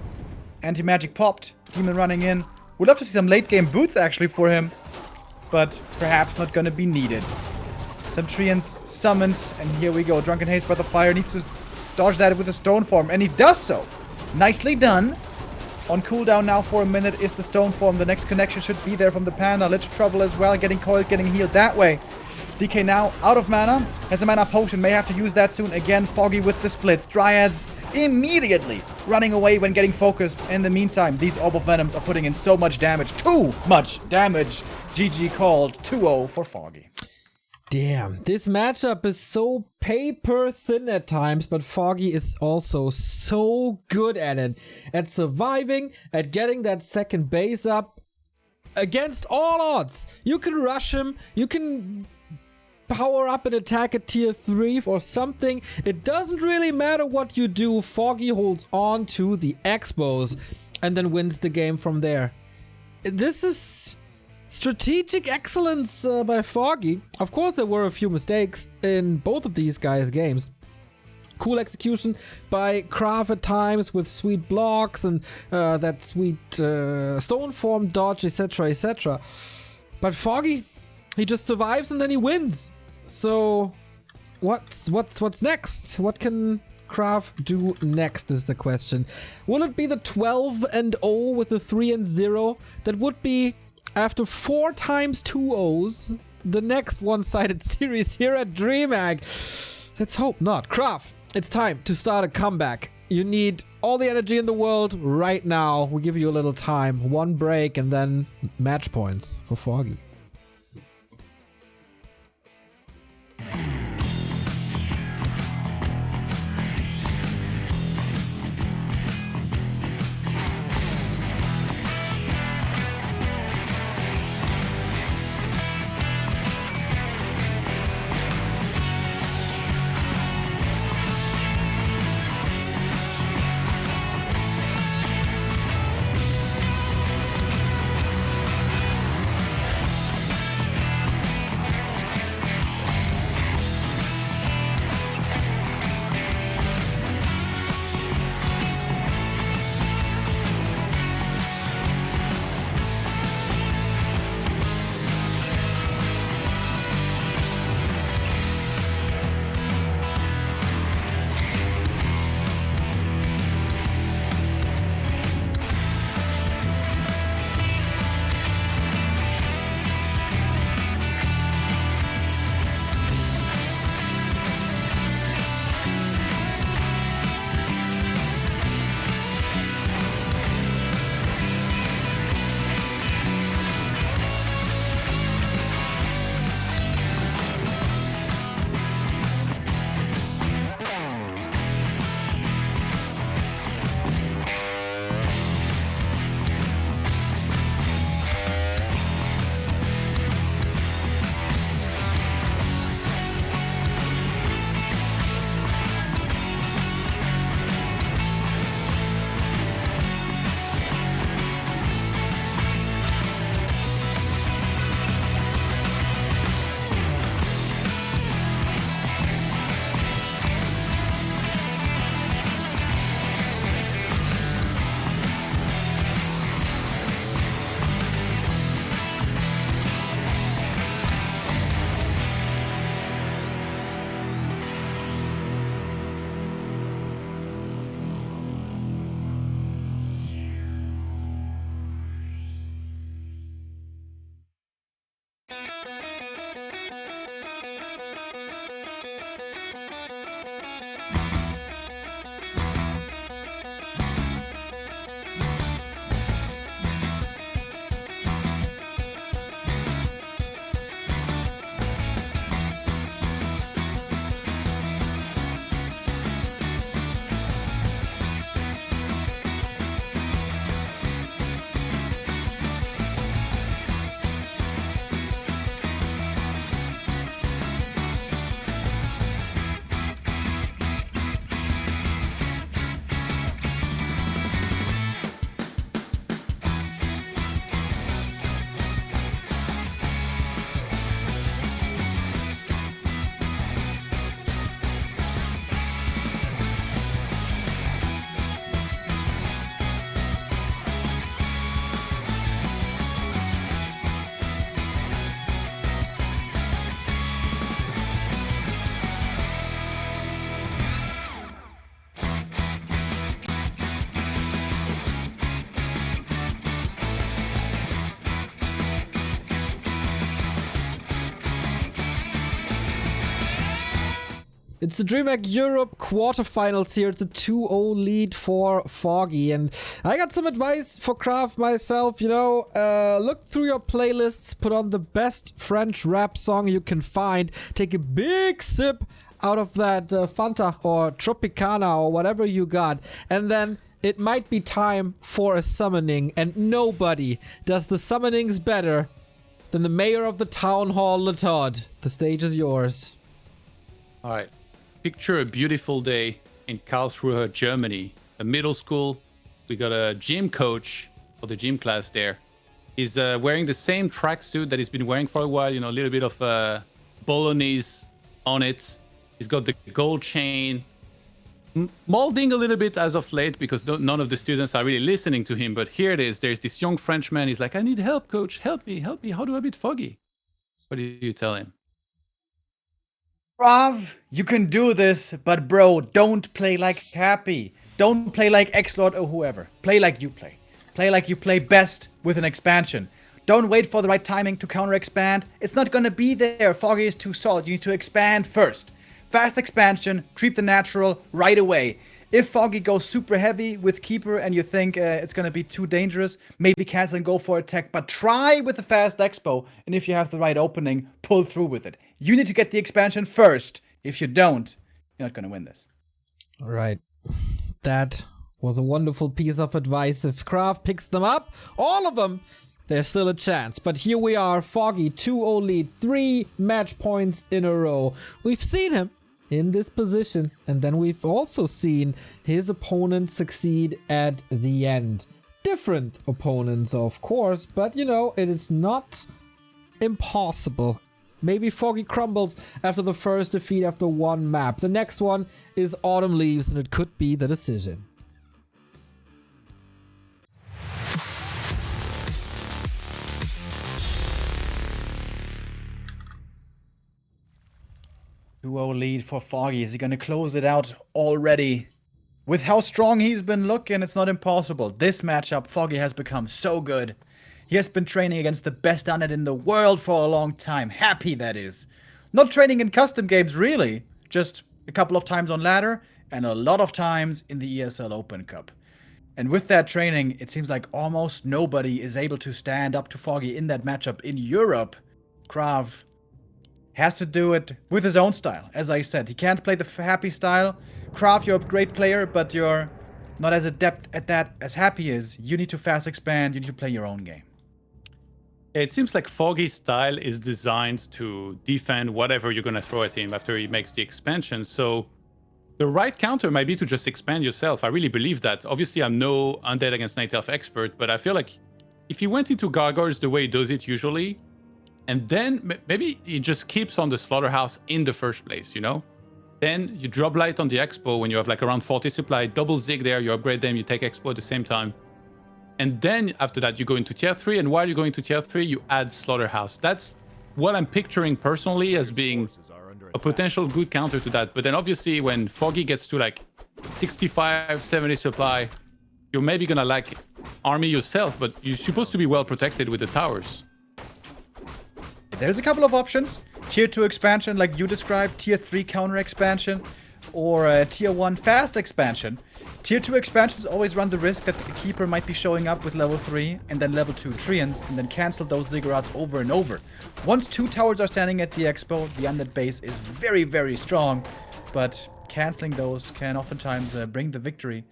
Anti-magic popped. Demon running in. Would love to see some late game boots actually for him. But perhaps not going to be needed. Some Treants summoned. And here we go. Drunken Haze by the Fire needs to dodge that with a stone form. And he does so. Nicely done. On cooldown now for a minute is the stone form. The next connection should be there from the Panda. Little trouble as well. Getting coiled, getting healed that way. DK now out of mana. Has a mana potion. May have to use that soon. Again, Foggy with the splits. Dryads immediately running away when getting focused. In the meantime, these Orb of Venoms are putting in so much damage. Too much damage. GG called 2-0 for Foggy. Damn, this matchup is so paper thin at times, but Foggy is also so good at it. At surviving, at getting that second base up. Against all odds. You can rush him, you can power up and attack at tier 3 or something. It doesn't really matter what you do. Foggy holds on to the expos and then wins the game from there. this is strategic excellence by Foggy. Of course, there were a few mistakes in both of these guys' games. Cool execution by KraV at times with sweet blocks and that sweet stone form dodge, etc., etc. But Foggy, he just survives and then he wins. So what's next? What can KraV do next is the question. Will it be the 12-0 with the 3-0? That would be after 4 times 2 O's, the next one-sided series here at DreamHack. Let's hope not. KraV, it's time to start a comeback. You need all the energy in the world right now. We'll give you a little time. 1 break and then match points for Foggy. It's the DreamHack Europe quarterfinals here. It's a 2-0 lead for Foggy. And I got some advice for KraV myself. You know, look through your playlists, put on the best French rap song you can find, take a big sip out of that Fanta or Tropicana or whatever you got, and then it might be time for a summoning. And nobody does the summonings better than the mayor of the town hall, Letod. The stage is yours. All right. Picture a beautiful day in Karlsruhe, Germany. A middle school. We got a gym coach for the gym class there. He's wearing the same tracksuit that he's been wearing for a while. You know, a little bit of bolognese on it. He's got the gold chain. Molding a little bit as of late because none of the students are really listening to him. But here it is. There's this young Frenchman. He's like, I need help, coach. Help me, help me. How do I beat Foggy? What do you tell him? KraV, you can do this, but bro, don't play like Happy. Don't play like X-Lord or whoever. Play like you play. Play like you play best with an expansion. Don't wait for the right timing to counter-expand. It's not gonna be there. Foggy is too solid. You need to expand first. Fast expansion, creep the natural right away. If Foggy goes super heavy with Keeper and you think it's going to be too dangerous, maybe cancel and go for attack, but try with the fast expo, and if you have the right opening, pull through with it. You need to get the expansion first. If you don't, you're not going to win this. All right. That was a wonderful piece of advice. If KraV picks them up, all of them, there's still a chance. But here we are, Foggy, 2-0 lead, 3 match points in a row. We've seen him in this position, and then we've also seen his opponent succeed at the end. Different opponents, of course, but you know, it is not impossible. Maybe Foggy crumbles after the first defeat after one map. The next one is Autumn Leaves, and it could be the decision. Lead for Foggy. Is he going to close it out already? With how strong he's been looking, it's not impossible. This matchup, Foggy has become so good. He has been training against the best on it in the world for a long time. Happy, that is. Not training in custom games, really. Just a couple of times on ladder and a lot of times in the ESL Open Cup. And with that training, it seems like almost nobody is able to stand up to Foggy in that matchup in Europe. KraV has to do it with his own style. As I said, he can't play the Happy style. KraV, you're a great player, but you're not as adept at that as Happy is. You need to fast expand. You need to play your own game. It seems like Foggy's style is designed to defend whatever you're going to throw at him after he makes the expansion. So the right counter might be to just expand yourself. I really believe that. Obviously, I'm no Undead against Night Elf expert, but I feel like if he went into Gargoyles the way he does it usually, and then maybe he just keeps on the Slaughterhouse in the first place, you know? Then you drop light on the Expo when you have like around 40 supply, double Zig there, you upgrade them, you take Expo at the same time. And then after that, you go into tier 3, and while you're going to tier 3, you add Slaughterhouse. That's what I'm picturing personally as being a potential good counter to that. But then obviously when Foggy gets to like 65, 70 supply, you're maybe gonna like army yourself, but you're supposed to be well protected with the towers. There's a couple of options. Tier 2 expansion, like you described, Tier 3 counter expansion, or Tier 1 fast expansion. Tier 2 expansions always run the risk that the Keeper might be showing up with level 3 and then level 2 Treants, and then cancel those Ziggurats over and over. Once 2 towers are standing at the Expo, the Undead base is very, very strong, but canceling those can oftentimes bring the victory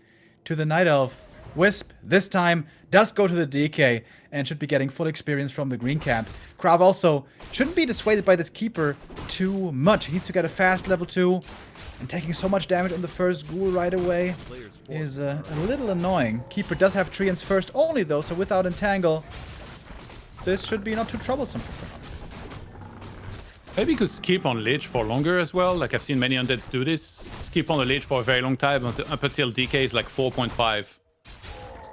to the Night Elf. Wisp, this time, does go to the DK and should be getting full experience from the green camp. KraV also shouldn't be dissuaded by this Keeper too much. He needs to get a fast level 2, and taking so much damage on the first ghoul right away is a little annoying. Keeper does have Treants first only though, so without Entangle, this should be not too troublesome for KraV. Maybe you could skip on Lich for longer as well. Like I've seen many Undeads do this. Skip on the Lich for a very long time up until DK is like 4.5.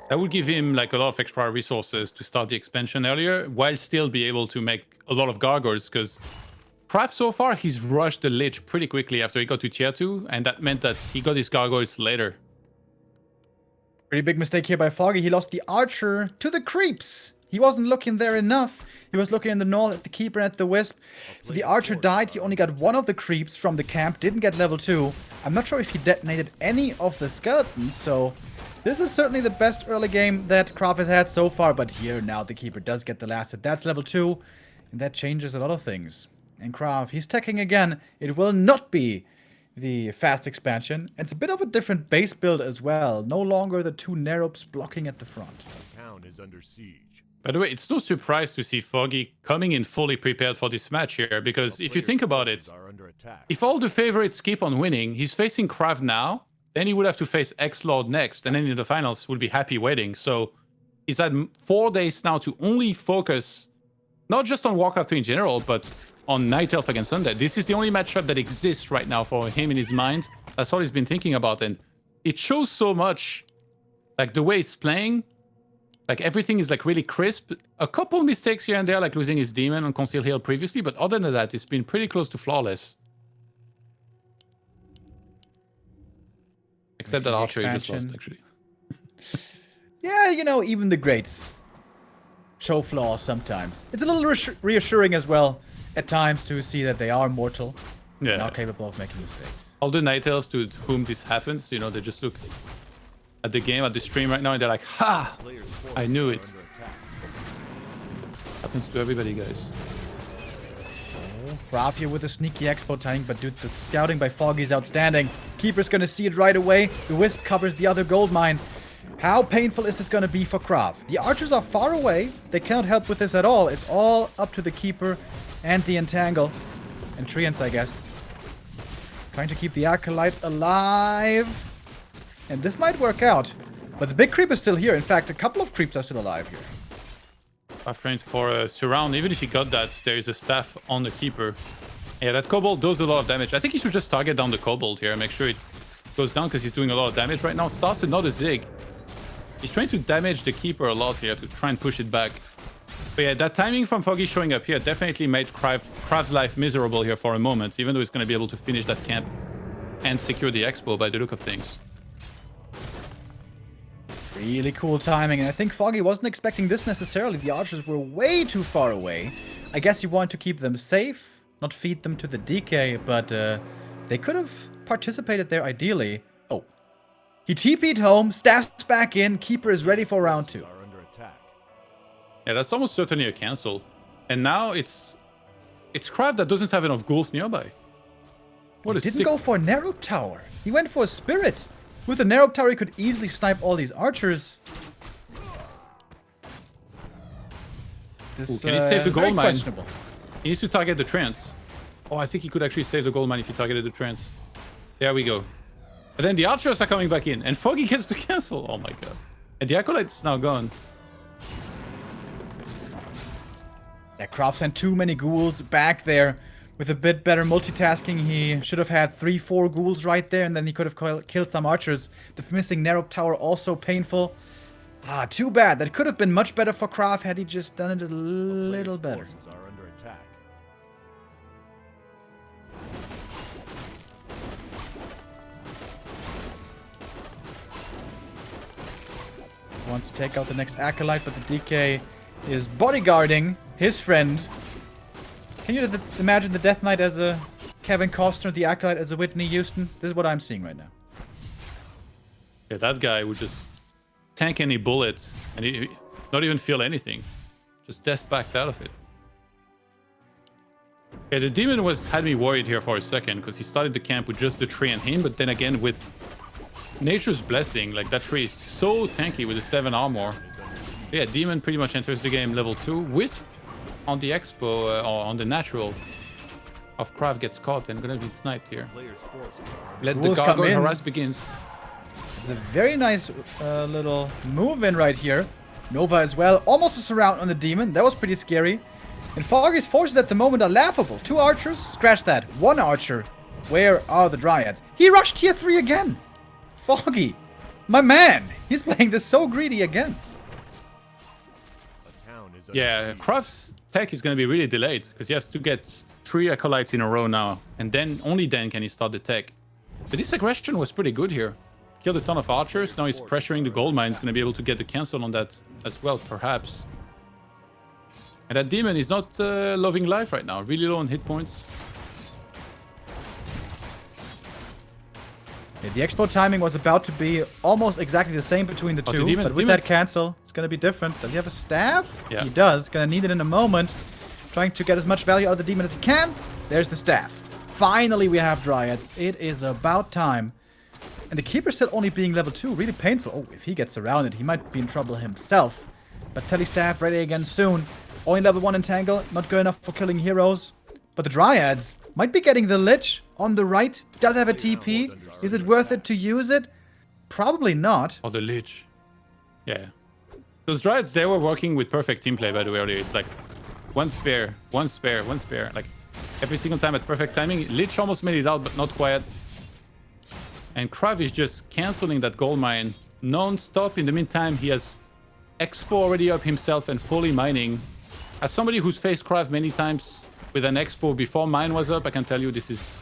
That would give him like a lot of extra resources to start the expansion earlier, while still be able to make a lot of gargoyles, because KraV so far, he's rushed the Lich pretty quickly after he got to tier 2, and that meant that he got his gargoyles later. Pretty big mistake here by Foggy. He lost the Archer to the Creeps. He wasn't looking there enough. He was looking in the north at the Keeper and at the Wisp. So the Archer died. He only got one of the Creeps from the camp. Didn't get level 2. I'm not sure if he detonated any of the Skeletons, so this is certainly the best early game that KraV has had so far. But here now the Keeper does get the last hit. That's level 2, and that changes a lot of things. And KraV, he's teching again. It will not be the fast expansion. It's a bit of a different base build as well. No longer the 2 Nerops blocking at the front. The town is under siege. By the way, it's no surprise to see Foggy coming in fully prepared for this match here, because if you think about it, if all the favorites keep on winning, he's facing KraV now, then he would have to face X-Lord next, and then in the finals would be Happy waiting. So He's had 4 days now to only focus, not just on Warcraft 3 in general, but on Night Elf against Undead. This is the only matchup that exists right now for him in his mind. That's all he's been thinking about. And it shows so much, like the way he's playing. Like everything is like really crisp. A couple mistakes here and there, like losing his demon on Conceal Hill previously, but other than that, it's been pretty close to flawless. Except that Archer just lost, actually. Yeah, you know, even the greats show flaws sometimes. It's a little reassuring as well at times to see that they are mortal. Yeah. And are capable of making mistakes. All the Night Elves to whom this happens, you know, they just look at the game, at the stream right now, and they're like, ha! I knew it. Happens to everybody, guys. KraV here with a sneaky expo timing, but dude, the scouting by Foggy is outstanding. Keeper's gonna see it right away. The Wisp covers the other gold mine. How painful is this gonna be for KraV? The archers are far away. They cannot help with this at all. It's all up to the Keeper and the Entangle. And Treants, I guess. Trying to keep the Acolyte alive. And this might work out. But the big creep is still here. In fact, a couple of creeps are still alive here. Trying for a surround. Even if he got that, there is a staff on the Keeper. Yeah, that Kobold does a lot of damage. I think he should just target down the Kobold here and make sure it goes down because he's doing a lot of damage right now. Starts another Zig. He's trying to damage the Keeper a lot here to try and push it back. But yeah, that timing from Foggy showing up here definitely made KraV's life miserable here for a moment, even though he's going to be able to finish that camp and secure the expo by the look of things. Really cool timing, and I think Foggy wasn't expecting this necessarily. The archers were way too far away. I guess he wanted to keep them safe, not feed them to the DK, but they could have participated there ideally. Oh. He TP'd home, staffs back in, Keeper is ready for round 2. Yeah, that's almost certainly a cancel. And now it's KraV that doesn't have enough ghouls nearby. He didn't go for a narrow tower. He went for a spirit. With a narrow tower, he could easily snipe all these archers. This, can he save the gold mine? Questionable. He needs to target the Treants. Oh, I think he could actually save the gold mine if he targeted the Treants. There we go. But then the archers are coming back in, and Foggy gets to cancel. Oh my god. And the Acolyte's now gone. Yeah, KraV sent too many ghouls back there. With a bit better multitasking, he should have had 3-4 ghouls right there, and then he could have killed some archers. The missing narrow tower also painful. Ah, too bad. That could have been much better for KraV had he just done it a little better. Want to take out the next Acolyte, but the DK is bodyguarding his friend. Can you imagine the Death Knight as a Kevin Costner, the Acolyte as a Whitney Houston? This is what I'm seeing right now. Yeah, that guy would just tank any bullets and he not even feel anything. Just death backed out of it. Yeah, the demon had me worried here for a second because he started the camp with just the tree and him, but then again with Nature's Blessing, like that tree is so tanky with the 7 armor. Yeah, demon pretty much enters the game level 2. Wisp on the expo or on the natural of KraV gets caught and gonna be sniped here. Let the cargo harass begins. It's a very nice little move in right here. Nova as well, almost a surround on the demon. That was pretty scary. And Foggy's forces at the moment are laughable. 2 archers, scratch that. 1 archer. Where are the Dryads? He rushed tier 3 again. Foggy, my man, he's playing this so greedy again. Yeah, KraV's tech is going to be really delayed because he has to get 3 Acolytes in a row now, and then only then can he start the tech. But this aggression was pretty good here. Killed a ton of archers. Now he's pressuring the gold mine. He's going to be able to get the cancel on that as well, perhaps. And that demon is not loving life right now. Really low on hit points. Yeah, the expo timing was about to be almost exactly the same between the two, but with that cancel, it's going to be different. Does he have a staff? Yeah. He does. Going to need it in a moment. Trying to get as much value out of the demon as he can. There's the staff. Finally, we have Dryads. It is about time. And the Keeper still only being level 2. Really painful. Oh, if he gets surrounded, he might be in trouble himself. But Telestaff ready again soon. Only level 1 Entangle. Not good enough for killing heroes. But the Dryads might be getting the Lich on the right. Does have a TP. Is it worth it to use it? Probably not. Oh, the Lich. Yeah. Those Dryads, they were working with perfect team play, by the way, earlier. It's like one spare, one spare, one spare. Like every single time at perfect timing. Lich almost made it out, but not quite. And KraV is just canceling that gold mine non-stop. In the meantime, he has Expo already up himself and fully mining. As somebody who's faced KraV many times with an Expo before mine was up, I can tell you this is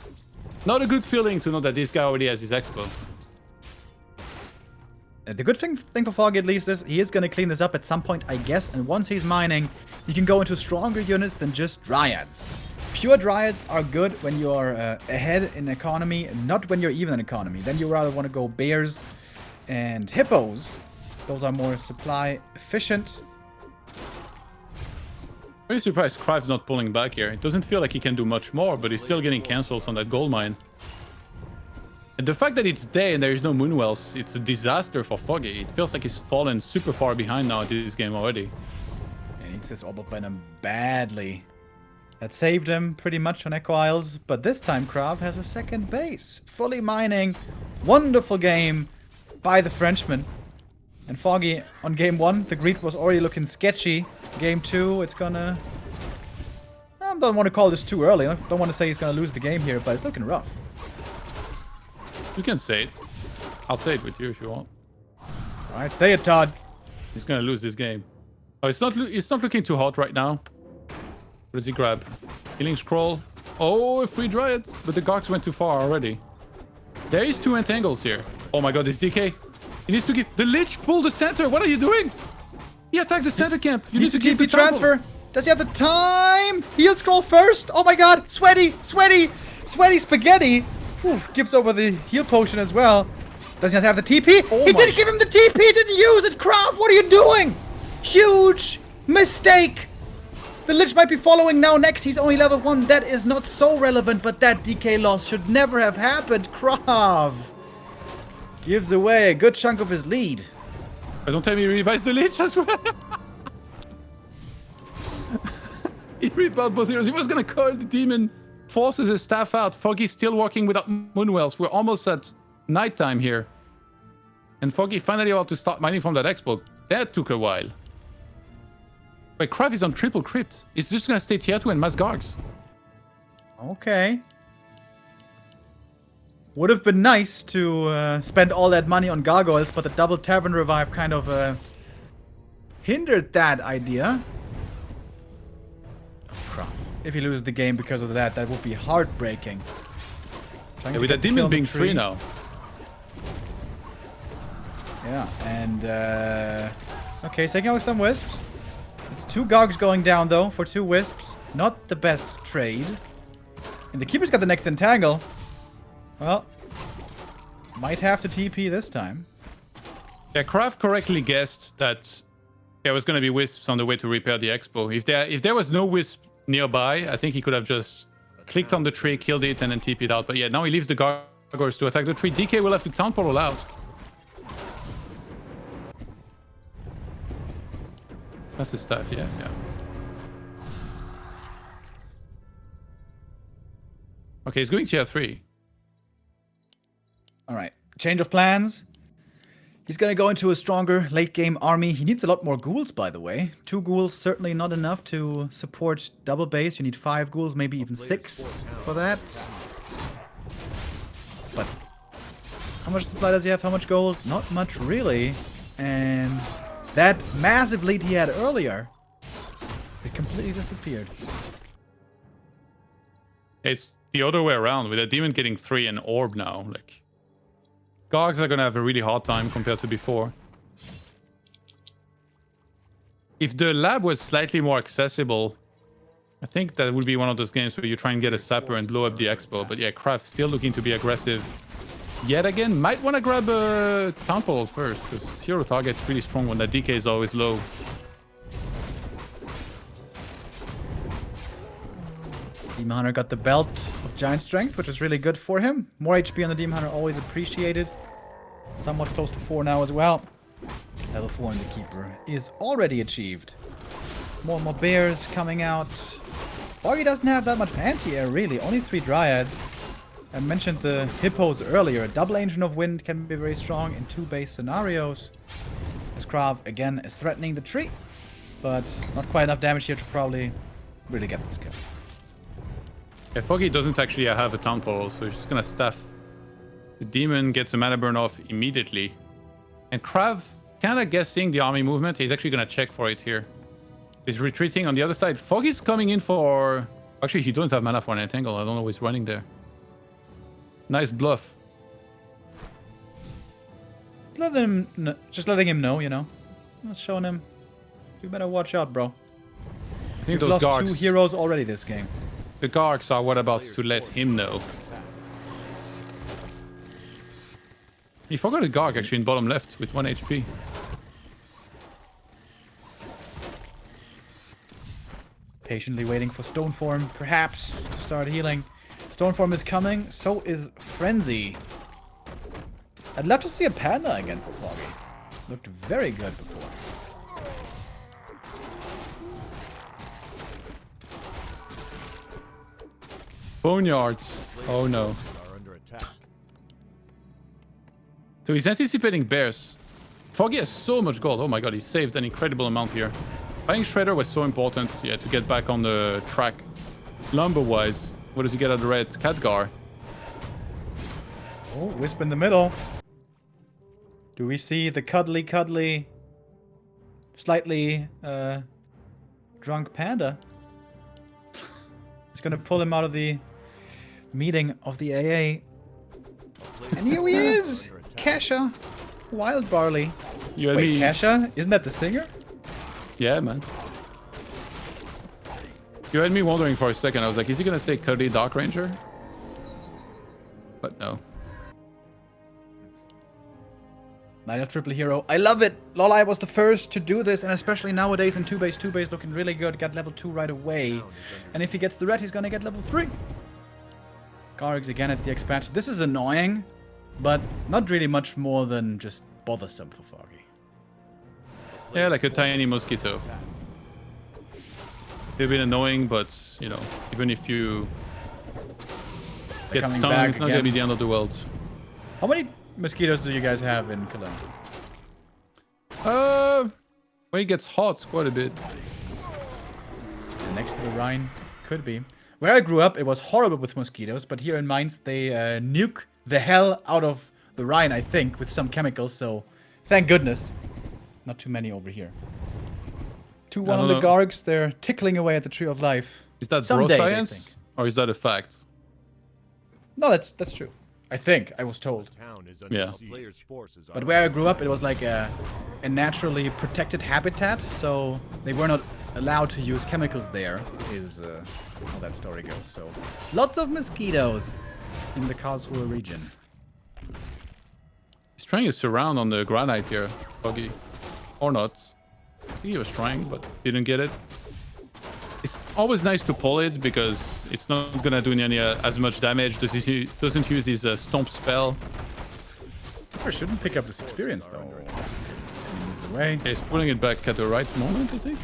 not a good feeling to know that this guy already has his Expo. The good thing for Foggy at least is he is going to clean this up at some point, I guess. And once he's mining, he can go into stronger units than just Dryads. Pure Dryads are good when you're ahead in economy, not when you're even in economy. Then you rather want to go Bears and Hippos. Those are more supply efficient. Very surprised KraV's not pulling back here. It doesn't feel like he can do much more, but he's still getting cancels on that gold mine. And the fact that it's day and there is no Moonwells, it's a disaster for Foggy. It feels like he's fallen super far behind now at this game already. He needs this Orb of Venom badly. That saved him pretty much on Echo Isles, but this time KraV has a second base. Fully mining. Wonderful game by the Frenchman. And Foggy, on game 1, the greed was already looking sketchy. Game 2, it's gonna... I don't want to call this too early. I don't want to say he's gonna lose the game here, but it's looking rough. You can say it. I'll say it with you if you want. Alright, say it, Todd. He's gonna lose this game. Oh, it's not looking too hot right now. What does he grab? Healing Scroll. Oh, a free Dryads. But the Gargs went too far already. There is 2 entangles here. Oh my god, this DK. He needs to give... The Lich pulled the center. What are you doing? He attacked the center camp. You need to keep the transfer. Does he have the time? Heal Scroll first. Oh my god. Sweaty Spaghetti. Whew, gives over the heal potion as well. Does he not have the TP? Oh he didn't give him the TP. Didn't use it. KraV, what are you doing? Huge mistake. The Lich might be following now next. He's only level 1. That is not so relevant, but that DK loss should never have happened. KraV gives away a good chunk of his lead. Don't tell me he revives the Lich as well. He rebound both heroes. He was gonna call the demon, forces his staff out. Foggy's still working without Moonwells. We're almost at nighttime here. And Foggy finally about to start mining from that expo. That took a while. But KraV is on triple crypt. He's just gonna stay tier 2 and mass Gargs. Okay. Would have been nice to spend all that money on gargoyles, but the double tavern revive kind of hindered that idea. Oh, KraV. If he loses the game because of that, that would be heartbreaking. Yeah, with that demon being free now. Yeah, and okay, taking out some wisps. It's 2 Gargs going down though for 2 wisps. Not the best trade. And the keeper's got the next entangle. Well, might have to TP this time. Yeah, KraV correctly guessed that there was going to be wisps on the way to repair the expo. If there was no wisp nearby, I think he could have just clicked on the tree, killed it, and then TP'd out. But yeah, now he leaves the gargoyles to attack the tree. DK will have to town portal out. That's the stuff, yeah. Okay, he's going tier 3. Alright, change of plans. He's gonna go into a stronger late game army. He needs a lot more ghouls, by the way. 2 ghouls certainly not enough to support double base. You need 5 ghouls, maybe even 6 for that. But how much supply does he have? How much gold? Not much really. And that massive lead he had earlier, it completely disappeared. It's the other way around, with a demon getting 3 and orb now. Like, Gargs are gonna have a really hard time compared to before. If the lab was slightly more accessible, I think that would be one of those games where you try and get a sapper and blow up the expo. But yeah, KraV still looking to be aggressive. Yet again, might want to grab a town portal first, because hero target's really strong when that DK is always low. Demon Hunter got the belt of giant strength, which is really good for him. More HP on the Demon Hunter, always appreciated. Somewhat close to 4 now as well. Level 4 in the Keeper is already achieved. More and more bears coming out. Foggy doesn't have that much anti-air, really. Only 3 Dryads. I mentioned the Hippos earlier. Double Ancient of Wind can be very strong in 2 base scenarios. As KraV again is threatening the tree, but not quite enough damage here to probably really get this kill. Yeah, Foggy doesn't actually have a town portal, so he's just gonna staff. The demon gets a mana burn off immediately. And KraV, kind of guessing the army movement, he's actually gonna check for it here. He's retreating on the other side. Foggy's coming in for... Actually, he doesn't have mana for an entangle. I don't know what's running there. Nice bluff. Just letting him know, you know. Just showing him, you better watch out, bro. I think We've those lost Gargs, 2 heroes already this game. the Gargs are what about to let him know. He forgot a Garg actually in bottom left with 1 HP. Patiently waiting for Stoneform, perhaps, to start healing. Stoneform is coming, so is Frenzy. I'd love to see a Panda again for Foggy. Looked very good before. Boneyards. Oh no. Are under attack. So he's anticipating bears. Foggy has so much gold. Oh my god, he saved an incredible amount here. Buying Shredder was so important, yeah, to get back on the track. Lumber-wise, what does he get out of the red? Khadgar. Oh, Wisp in the middle. Do we see the cuddly, slightly drunk Panda? He's gonna pull him out of the meeting of the AA. And here he is! Kesha! Wild Barley. You had Wait, me... Kesha? Isn't that the singer? Yeah, man. You had me wondering for a second. I was like, is he gonna say Cuddly Dark Ranger? But no. Knight of Triple Hero. I love it! Lolai was the first to do this, and especially nowadays in 2-base looking really good. Got level 2 right away. And if he gets the red, he's gonna get level 3. Gargs again at the expansion. This is annoying, but not really much more than just bothersome for Foggy. Yeah, like a tiny mosquito. They've been annoying, but, you know, even if you get coming stung, back it's not gonna again. be the end of the world. How many mosquitoes do you guys have in Cologne? When it gets hot, quite a bit. Next to the Rhine? Could be. Where I grew up, it was horrible with mosquitoes, but here in Mainz, they nuke the hell out of the Rhine, I think, with some chemicals, so thank goodness. Not too many over here. 2-1 on the Gargs, they're tickling away at the Tree of Life. Is that Someday, bro they science? think. Or is that a fact? No, that's true. I think, I was told. Town is under Yeah. the player's forces. But where I grew up, it was like a naturally protected habitat, so they were not allowed to use chemicals there, is how that story goes. So, lots of mosquitoes in the Karlsruhe region. He's trying to surround on the granite here, Foggy. Or not. I think he was trying, but didn't get it. It's always nice to pull it because it's not gonna do any as much damage. Doesn't use his stomp spell. I shouldn't pick up this experience though. He moves away. Okay, he's pulling it back at the right moment, I think.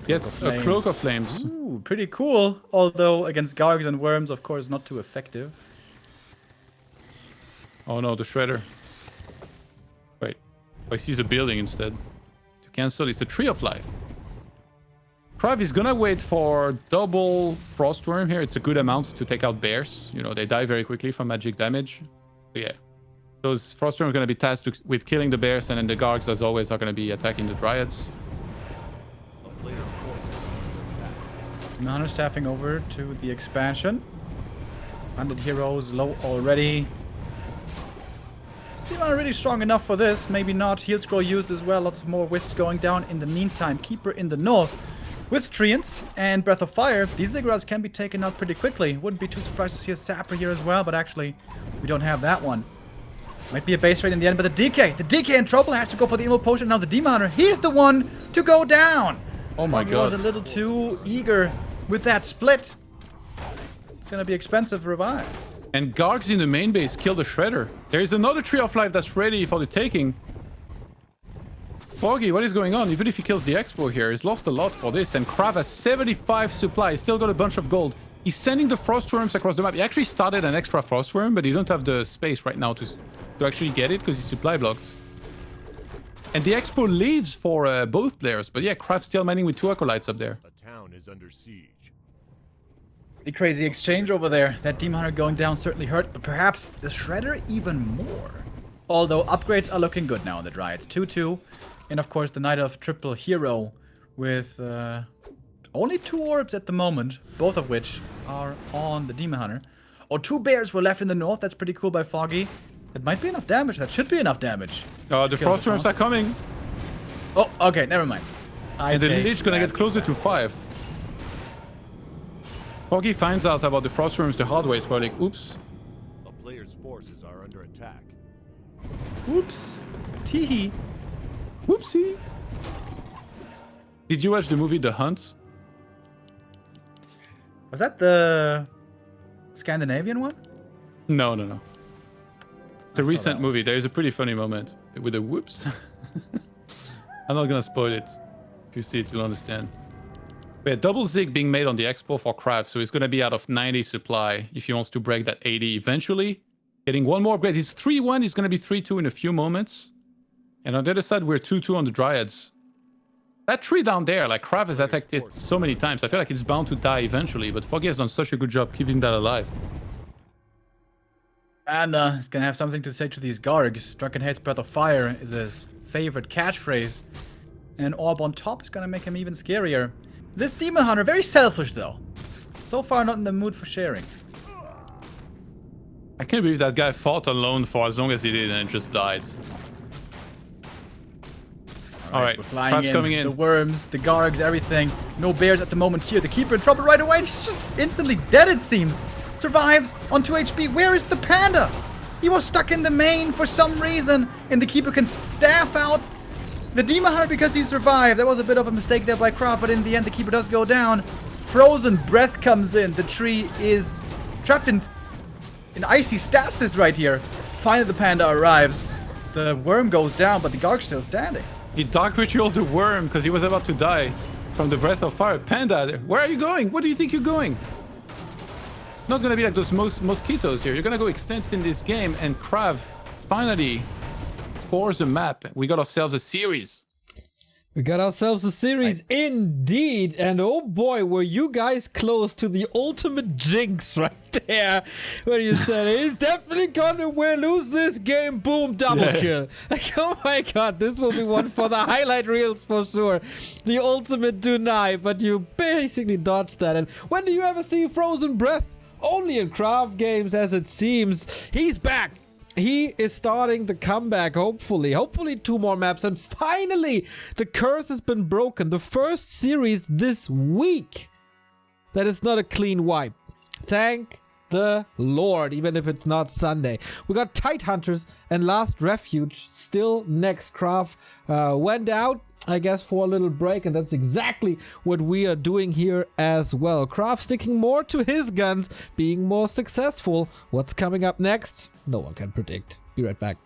Gets a Cloak of Flames. Ooh, pretty cool. Although against Gargs and Worms, of course, not too effective. Oh no, the Shredder. Wait. Oh, he sees a building instead. To cancel, it's a Tree of Life. KraV is gonna wait for double Frostworm here. It's a good amount to take out bears. You know, they die very quickly from magic damage. But yeah. Those Frostworm are gonna be tasked with killing the bears, and then the Gargs, as always, are gonna be attacking the Dryads. A player's forces are under attack. Nana staffing over to the expansion. 100 heroes low already. Still not really strong enough for this. Maybe not. Heal Scroll used as well. Lots of more Wisps going down. In the meantime, Keeper in the north. With Treants and Breath of Fire, these Ziggurats can be taken out pretty quickly. Wouldn't be too surprised to see a Sapper here as well, but actually, we don't have that one. Might be a base raid in the end, but the DK in trouble, has to go for the Evil Potion. Now the Demon Hunter, he's the one to go down. Oh my Foggy was god. a little too eager with that split. It's gonna be expensive revive. And Gargs in the main base kill the Shredder. There is another Tree of Life that's ready for the taking. Foggy, what is going on? Even if he kills the Expo here, he's lost a lot for this. And KraV has 75 supply. He's still got a bunch of gold. He's sending the Frostworms across the map. He actually started an extra Frostworm, but he don't have the space right now to actually get it because he's supply blocked. And the expo leaves for both players. But yeah, KraV still mining with 2 acolytes up there. A town is under siege. The crazy exchange over there. That Demon Hunter going down certainly hurt, but perhaps the Shredder even more. Although upgrades are looking good now on the Dryads. 2-2. And of course the Knight of Triple Hero with only 2 orbs at the moment, both of which are on the Demon Hunter. Oh, 2 bears were left in the north. That's pretty cool by Foggy. That might be enough damage. That should be enough damage. The Frost Worms are coming. Oh, okay, never mind. And the Lich gonna get closer to 5. Foggy finds out about the Frost Worms the hard way, so like, oops. A player's forces are under attack. Oops. Teehee. Whoopsie. Did you watch the movie The Hunt? Was that the Scandinavian one? No. It's a saw recent that movie. There is a pretty funny moment with a whoops. I'm not gonna spoil it. If you see it, you'll understand. We had double Zig being made on the expo for KraV, so he's gonna be out of 90 supply if he wants to break that 80 eventually. Getting 1 more upgrade. He's 3-1. He's gonna be 3-2 in a few moments. And on the other side, we're 2-2 on the Dryads. That tree down there, like KraV has attacked it so many times. I feel like it's bound to die eventually, but Foggy has done such a good job keeping that alive. And he's gonna have something to say to these Gargs. Drunkenhead's Breath of Fire is his favorite catchphrase. And Orb on top is gonna make him even scarier. This Demon Hunter, very selfish though. So far not in the mood for sharing. I can't believe that guy fought alone for as long as he did and just died. Alright, we're flying KraV's in. coming in. The worms, the Gargs, everything. No bears at the moment here. The Keeper in trouble right away. He's just instantly dead, it seems. Survives on 2 HP. Where is the Panda? He was stuck in the main for some reason. And the Keeper can staff out the Demon Hunter because he survived. That was a bit of a mistake there by KraV, but in the end the Keeper does go down. Frozen Breath comes in. The tree is trapped in icy stasis right here. Finally the Panda arrives. The worm goes down, but the Garg's still standing. He Dark Ritualed the worm because he was about to die from the Breath of Fire. Panda, where are you going? What do you think you're going? Not gonna be like those mosquitoes here. You're gonna go extinct in this game, and KraV finally scores a map. We got ourselves a series. We got ourselves a series indeed, and oh boy, were you guys close to the ultimate jinx right there, when you said he's definitely gonna lose this game, boom, double kill. Like, oh my god, this will be one for the highlight reels for sure. The ultimate deny, but you basically dodged that. And when do you ever see Frozen Breath? Only in KraV games, as it seems. He's back. He is starting the comeback, hopefully. Hopefully 2 more maps. And finally, the curse has been broken. The first series this week that is not a clean wipe. Thank the Lord, even if it's not Sunday. We got Tide Hunters and Last Refuge still next. KraV went out, I guess, for a little break, and that's exactly what we are doing here as well. KraV sticking more to his guns, being more successful. What's coming up next? No one can predict. Be right back.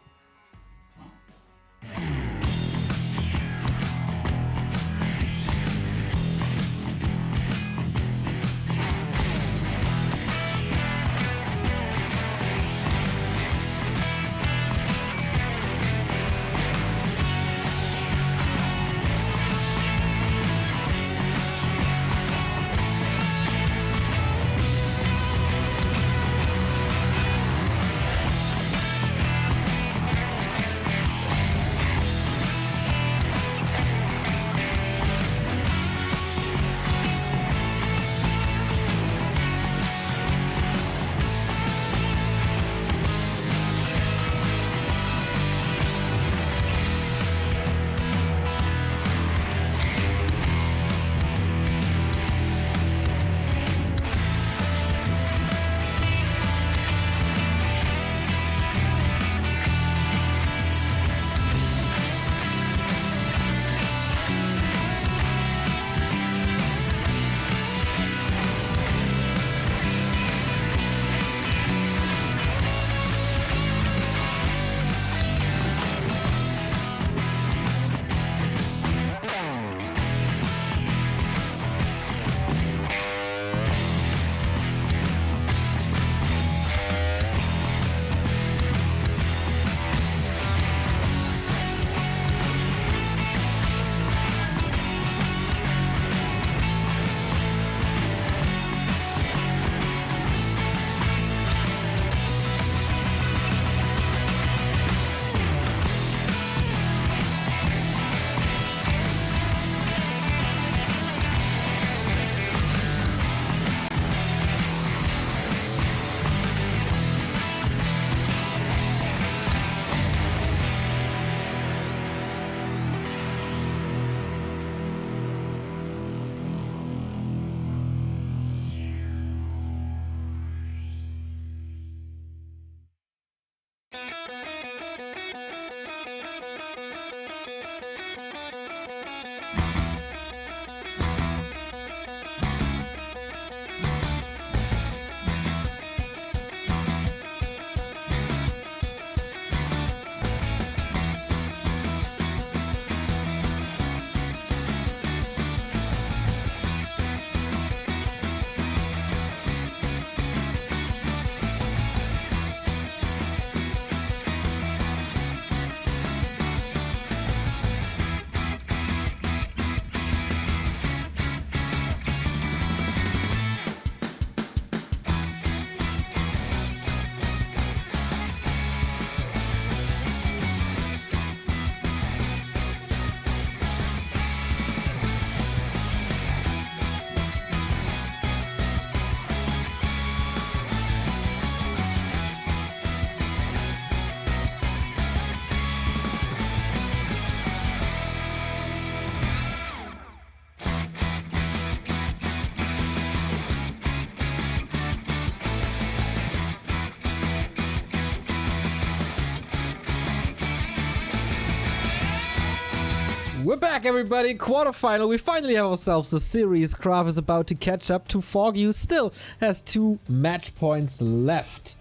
We're back, everybody. Quarterfinal. We finally have ourselves a series. KraV is about to catch up to Foggy, who still has 2 match points left.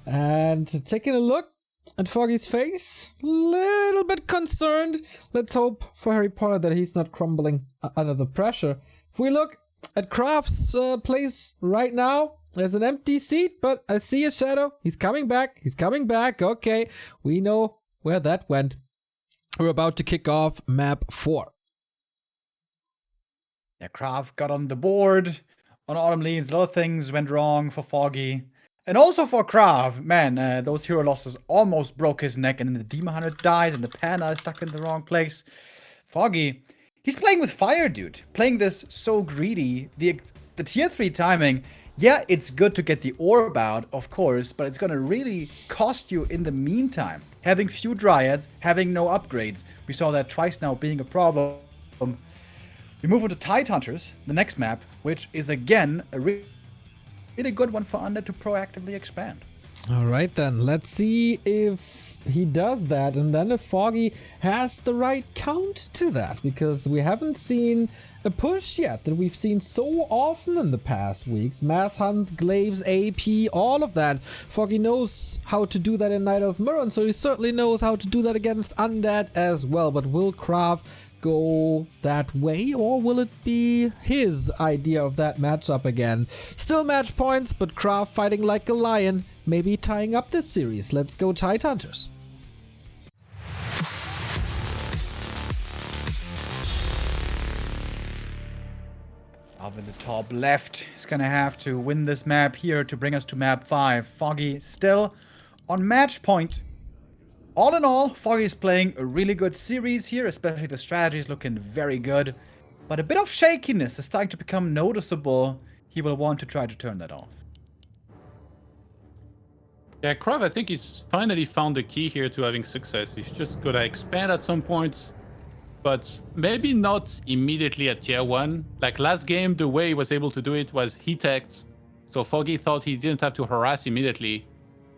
And taking a look at Foggy's face, little bit concerned. Let's hope for Harry Potter that he's not crumbling under the pressure. If we look at KraV's place right now, there's an empty seat, but I see a shadow. He's coming back. He's coming back. Okay, we know where that went. We're about to kick off map 4. Yeah, KraV got on the board on Autumn Leaves. A lot of things went wrong for Foggy. And also for KraV. Man, those hero losses almost broke his neck. And then the Demon Hunter dies and the Panda is stuck in the wrong place. Foggy, he's playing with fire, dude. Playing this so greedy. The tier 3 timing, yeah, it's good to get the orb out, of course. But it's going to really cost you in the meantime. Having few Dryads, having no upgrades. We saw that twice now being a problem. We move on to Tide Hunters, the next map, which is again a really good one for Undead to proactively expand. All right, then. Let's see if he does that, and then if Foggy has the right count to that, because we haven't seen a push yet that we've seen so often in the past weeks. Mass hunts, glaives, AP, all of that. Foggy knows how to do that in Night of Mirror, so he certainly knows how to do that against Undead as well. But will KraV go that way, or will it be his idea of that matchup again? Still match points, but KraV fighting like a lion, maybe tying up this series. Let's go Tide Hunters. Up in the top left, he's gonna have to win this map here to bring us to map 5. Foggy still on match point. All in all, Foggy is playing a really good series here, especially the strategy is looking very good. But a bit of shakiness is starting to become noticeable. He will want to try to turn that off. Yeah, KraV, I think he's finally found the key here to having success. He's just gonna expand at some points, but maybe not immediately at tier 1. Like last game, the way he was able to do it was he teched, so Foggy thought he didn't have to harass immediately.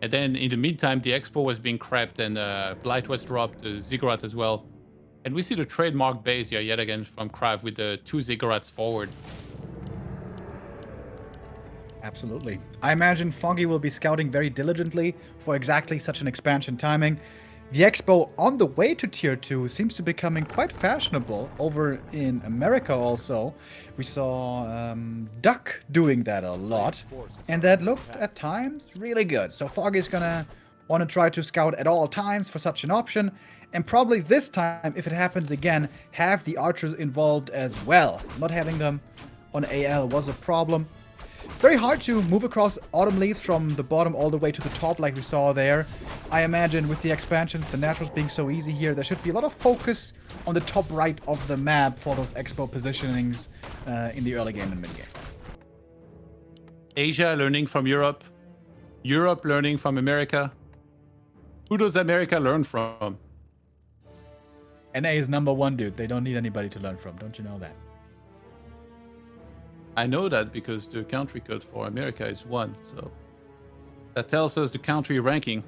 And then in the meantime, the Expo was being crept and Blight was dropped, Ziggurat as well. And we see the trademark base here yet again from KraV with the 2 Ziggurats forward. Absolutely. I imagine Foggy will be scouting very diligently for exactly such an expansion timing. The Expo on the way to tier 2 seems to be becoming quite fashionable over in America also. We saw Duck doing that a lot, and that looked at times really good. So Foggy's gonna want to try to scout at all times for such an option, and probably this time, if it happens again, have the archers involved as well. Not having them on AL was a problem. Very hard to move across Autumn Leaves from the bottom all the way to the top like we saw there. I imagine with the expansions, the naturals being so easy here, there should be a lot of focus on the top right of the map for those Expo positionings in the early game and mid game. Asia learning from Europe. Europe learning from America. Who does America learn from? NA is #1, dude. They don't need anybody to learn from. Don't you know that? I know that because the country code for America is 1, so that tells us the country ranking.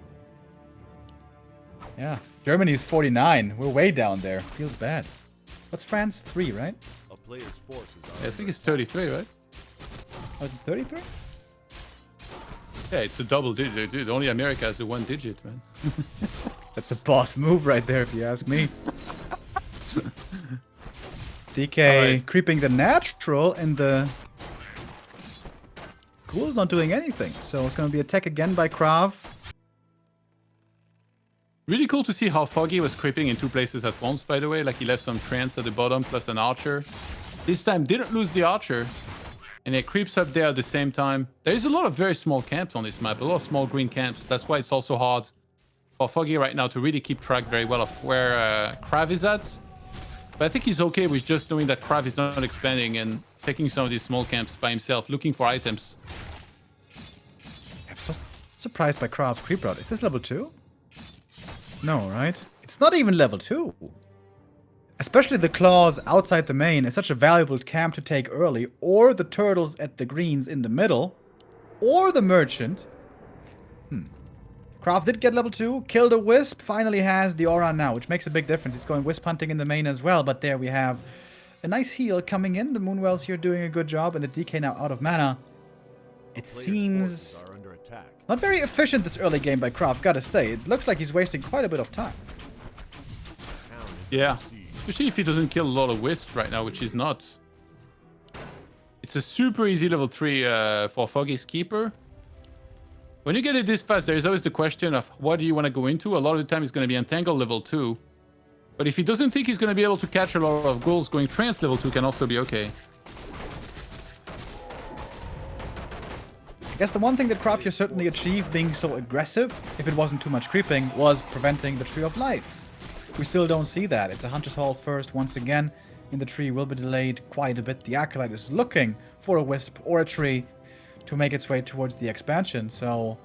Yeah, Germany's 49. We're way down there. Feels bad. What's France? 3, right? A player's forces are I think it's 33, right? Oh, is it 33? Yeah, it's a double digit, dude. Only America has a 1 digit, man. That's a boss move right there, if you ask me. DK right. creeping the natural, and the Ghoul's not doing anything. So it's going to be attack again by KraV. Really cool to see how Foggy was creeping in 2 places at once, by the way. Like he left some trance at the bottom plus an archer. This time didn't lose the archer. And it creeps up there at the same time. There is a lot of very small camps on this map. A lot of small green camps. That's why it's also hard for Foggy right now to really keep track very well of where KraV is at. But I think he's okay with just knowing that KraV is not expanding and taking some of these small camps by himself, looking for items. I'm so surprised by KraV's creep route. Is this level 2? No, right? It's not even level 2. Especially the claws outside the main is such a valuable camp to take early, or the turtles at the greens in the middle, or the merchant. KraV did get level 2, killed a Wisp, finally has the aura now, which makes a big difference. He's going Wisp hunting in the main as well, but there we have a nice heal coming in. The Moonwell's here doing a good job, and the DK now out of mana. It seems Are under attack. not very efficient this early game by KraV, gotta say. It looks like he's wasting quite a bit of time. Town is Yeah. under siege. Especially if he doesn't kill a lot of wisps right now, which he's not. It's a super easy level 3 for Foggy's keeper. When you get it this fast, there is always the question of what do you want to go into. A lot of the time it's going to be Entangle level 2. But if he doesn't think he's going to be able to catch a lot of ghouls, going Trance level 2 can also be okay. I guess the one thing that KraV here certainly achieved being so aggressive, if it wasn't too much creeping, was preventing the Tree of Life. We still don't see that. It's a Hunter's Hall first once again, and the tree will be delayed quite a bit. The Acolyte is looking for a Wisp or a tree to make its way towards the expansion. So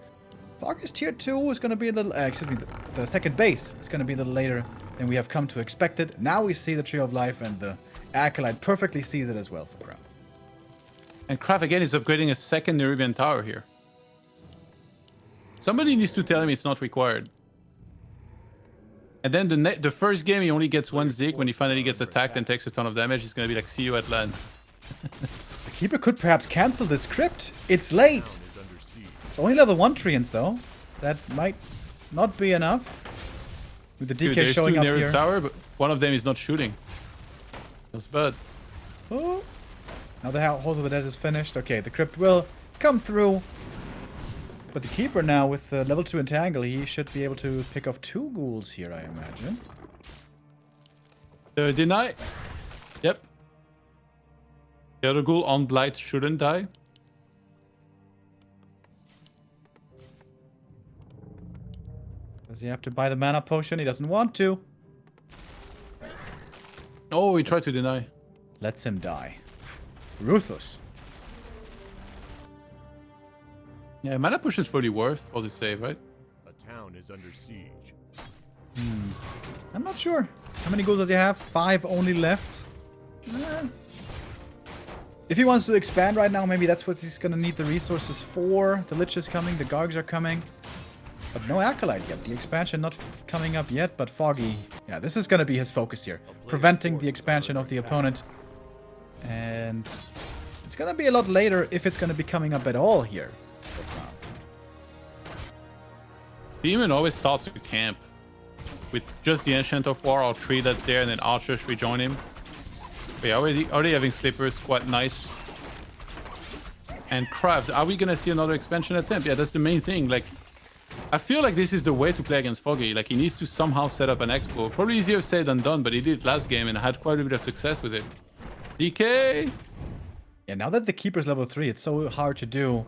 Foggy's tier 2 is going to be a little, the second base is going to be a little later than we have come to expect it. Now we see the Tree of Life, and the Acolyte perfectly sees it as well for KraV. And KraV again is upgrading a second Nerubian tower here. Somebody needs to tell him it's not required. And then the first game he only gets 1 Zeke. When he finally gets attacked and takes a ton of damage, he's going to be like, see you at land. The Keeper could perhaps cancel this crypt. It's late. Town is under siege. It's only level 1 treants though. That might not be enough. With the DK Dude, there's showing two up near here. the tower, but one of them is not shooting. That's bad. Oh. Now the Halls of the Dead is finished. Okay, the crypt will come through. But the Keeper now with the level 2 Entangle, he should be able to pick off 2 ghouls here, I imagine. The deny. Yep. The other ghoul on Blight shouldn't die. Does he have to buy the mana potion? He doesn't want to. Oh, he tried to deny. Lets him die. Ruthless. Yeah, mana push is probably worth for the save, right? A town is under siege. I'm not sure. How many ghouls does he have? 5 only left. If he wants to expand right now, maybe that's what he's gonna need the resources for. The Lich is coming, the Gargs are coming. But no Acolyte yet. The expansion not coming up yet, but Foggy. Yeah, this is gonna be his focus here. Preventing the expansion of the opponent. And it's gonna be a lot later if it's gonna be coming up at all here. Demon always starts a camp with just the Ancient of War or tree that's there, and then archers rejoin him. But yeah, already having slippers, quite nice. And KraV, are we gonna see another expansion attempt? Yeah, that's the main thing. Like, I feel like this is the way to play against Foggy. Like, he needs to somehow set up an expo. Probably easier said than done, but he did it last game and had quite a bit of success with it. DK! Yeah, now that the Keeper's level 3, it's so hard to do.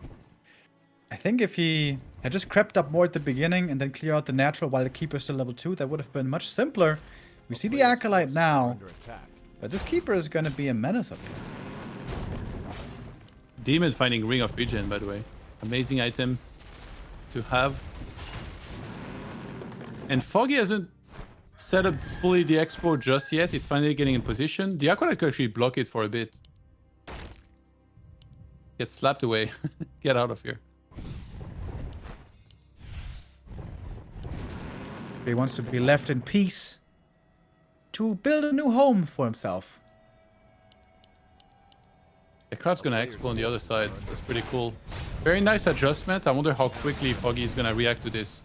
I think if he had just crept up more at the beginning and then clear out the natural while the Keeper's still level 2, that would have been much simpler. We see the Acolyte now, Under attack. but this Keeper is going to be a menace up here. Demon finding Ring of Regen, by the way. Amazing item to have. And Foggy hasn't set up fully the expo just yet. It's finally getting in position. The Acolyte could actually block it for a bit. Get slapped away. Get out of here. He wants to be left in peace to build a new home for himself. The KraV's gonna expo on the other side. That's pretty cool. Very nice adjustment. I wonder how quickly Foggy is gonna react to this.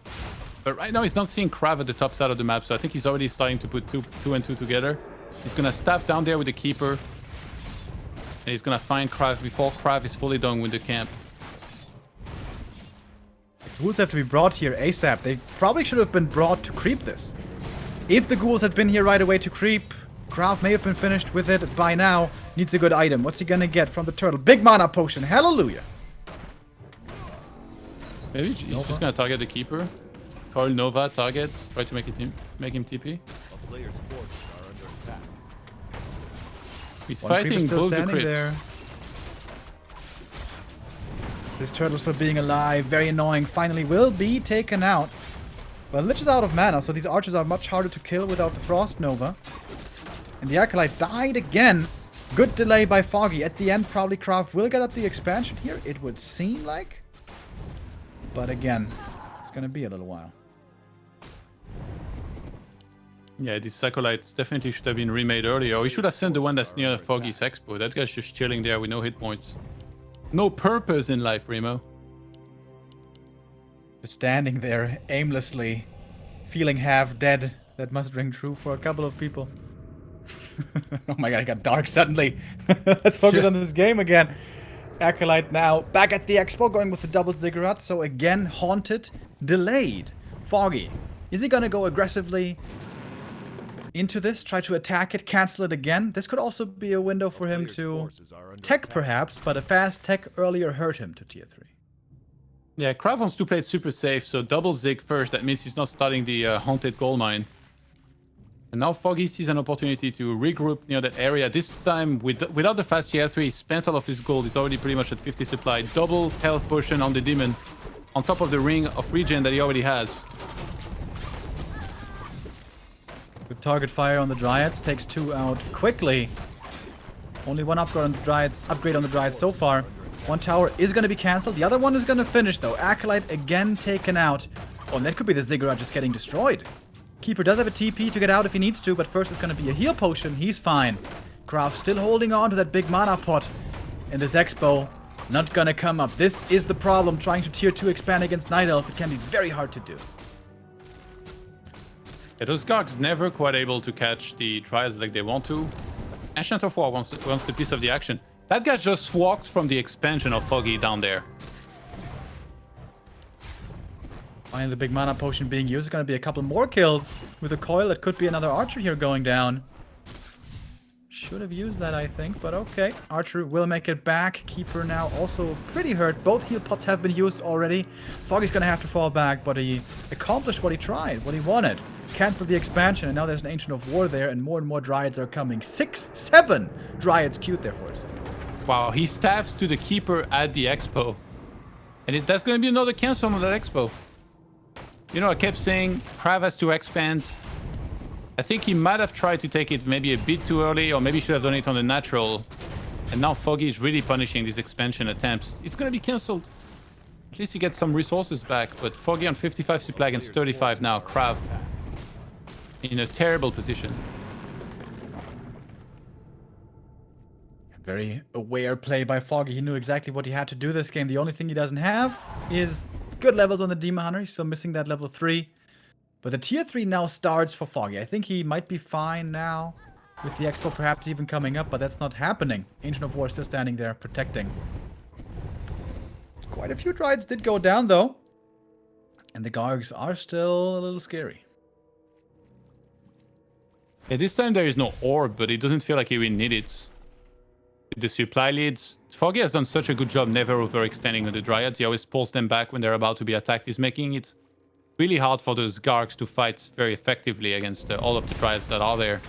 But right now he's not seeing KraV at the top side of the map, so I think he's already starting to put two and two together. He's gonna staff down there with the Keeper. And he's gonna find KraV before KraV is fully done with the camp. Ghouls have to be brought here ASAP. They probably should have been brought to creep this. If the ghouls had been here right away to creep, KraV may have been finished with it by now. Needs a good item. What's he gonna get from the turtle? Big mana potion. Hallelujah. Maybe he's just gonna target the Keeper. Call Nova targets. Try to make him TP. A player's forces are under attack. He's One creeper fighting still both the standing crits. there. This turtle still being alive, very annoying, finally will be taken out. Well, Lich is out of mana, so these archers are much harder to kill without the Frost Nova. And the Acolyte died again. Good delay by Foggy. At the end, probably KraV will get up the expansion here, it would seem like. But again, it's gonna be a little while. Yeah, these Acolytes definitely should have been remade earlier. We should have sent the one that's near Foggy's Expo. That guy's just chilling there with no hit points. No purpose in life, Remo. Just standing there aimlessly, feeling half dead. That must ring true for a couple of people. Oh my god, it got dark suddenly. Let's focus on this game again. Acolyte now back at the Expo, going with the double ziggurat. So again, haunted, delayed. Foggy, is he gonna go aggressively into this, try to attack it, cancel it again? This could also be a window for him to tech perhaps, but a fast tech earlier hurt him to tier 3. Yeah, KraV wants to play it super safe, so double zig first. That means he's not starting the haunted gold mine. And now Foggy sees an opportunity to regroup near that area. This time, without the fast tier 3, he spent all of his gold. He's already pretty much at 50 supply. Double health potion on the demon, on top of the ring of regen that he already has. Good target fire on the Dryads, takes 2 out quickly. Only one upgrade on the Dryads so far. One tower is going to be cancelled. The other one is going to finish though. Acolyte again taken out. Oh, and that could be the Ziggurat just getting destroyed. Keeper does have a TP to get out if he needs to, but first it's going to be a heal potion. He's fine. KraV still holding on to that big mana pot. And this Expo not going to come up. This is the problem. Trying to tier 2 expand against Night Elf. It can be very hard to do. Yeah, those Gargs never quite able to catch the Trials like they want to. Ancient of War wants the piece of the action. That guy just walked from the expansion of Foggy down there. Finally, the big mana potion being used. It's going to be a couple more kills with a coil. It could be another archer here going down. Should have used that, I think, but okay. Archer will make it back. Keeper now also pretty hurt. Both heal pots have been used already. Foggy's going to have to fall back, but he accomplished what he tried, what he wanted. Canceled the expansion, and now there's an Ancient of War there, and more Dryads are coming. 6, 7 Dryads queued there for a second. Wow, he staffs to the Keeper at the Expo. And that's going to be another cancel on that Expo. You know, I kept saying KraV has to expand. I think he might have tried to take it maybe a bit too early, or maybe should have done it on the natural. And now Foggy is really punishing these expansion attempts. It's going to be cancelled. At least he gets some resources back, but Foggy on 55 supply against 35 now. KraV in a terrible position. Very aware play by Foggy. He knew exactly what he had to do this game. The only thing he doesn't have is good levels on the Demon Hunter. He's still missing that level 3. But the tier 3 now starts for Foggy. I think he might be fine now with the Expo perhaps even coming up, but that's not happening. Ancient of War still standing there protecting. Quite a few Dryads did go down though. And the Gargs are still a little scary. Yeah, this time there is no orb, but it doesn't feel like he really needs it. With the supply leads, Foggy has done such a good job never overextending on the Dryads. He always pulls them back when they're about to be attacked. He's making it really hard for those Gargs to fight very effectively against all of the Dryads that are there.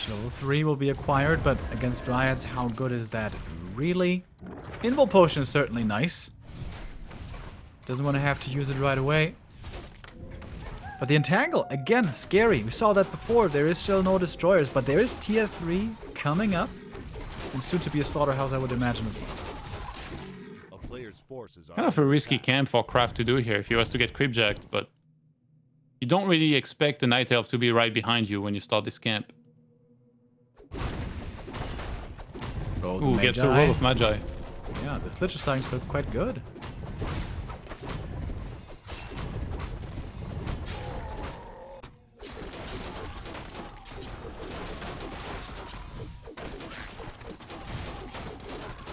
Level 3 will be acquired, but against Dryads, how good is that really? Invul Potion is certainly nice. Doesn't want to have to use it right away. But the Entangle, again, scary. We saw that before. There is still no Destroyers, but there is tier 3 coming up. And soon to be a Slaughterhouse, I would imagine as well. A player's forces are Kind of a risky camp for KraV to do here if he was to get creepjacked, but you don't really expect the Night Elf to be right behind you when you start this camp. Ooh, gets a roll of Magi. Yeah, this Lich is starting to look quite good.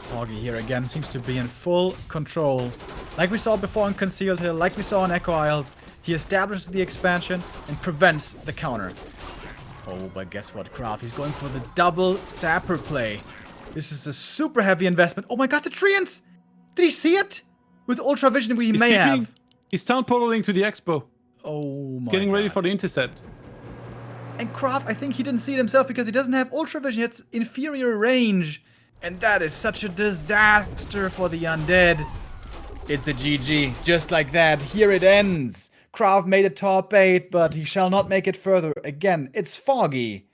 Foggy here again seems to be in full control. Like we saw before on Concealed Hill, like we saw on Echo Isles, he establishes the expansion and prevents the counter. Oh, but guess what, KraV? He's going for the double Sapper play. This is a super heavy investment. Oh my god, the Treants! Did he see it? With Ultra Vision, we may have. He's town portaling to the Expo. Oh my He's getting ready for the intercept. And KraV, I think he didn't see it himself because he doesn't have Ultra Vision. It's inferior range. And that is such a disaster for the undead. It's a GG. Just like that. Here it ends. KraV made a top 8, but he shall not make it further. Again, it's Foggy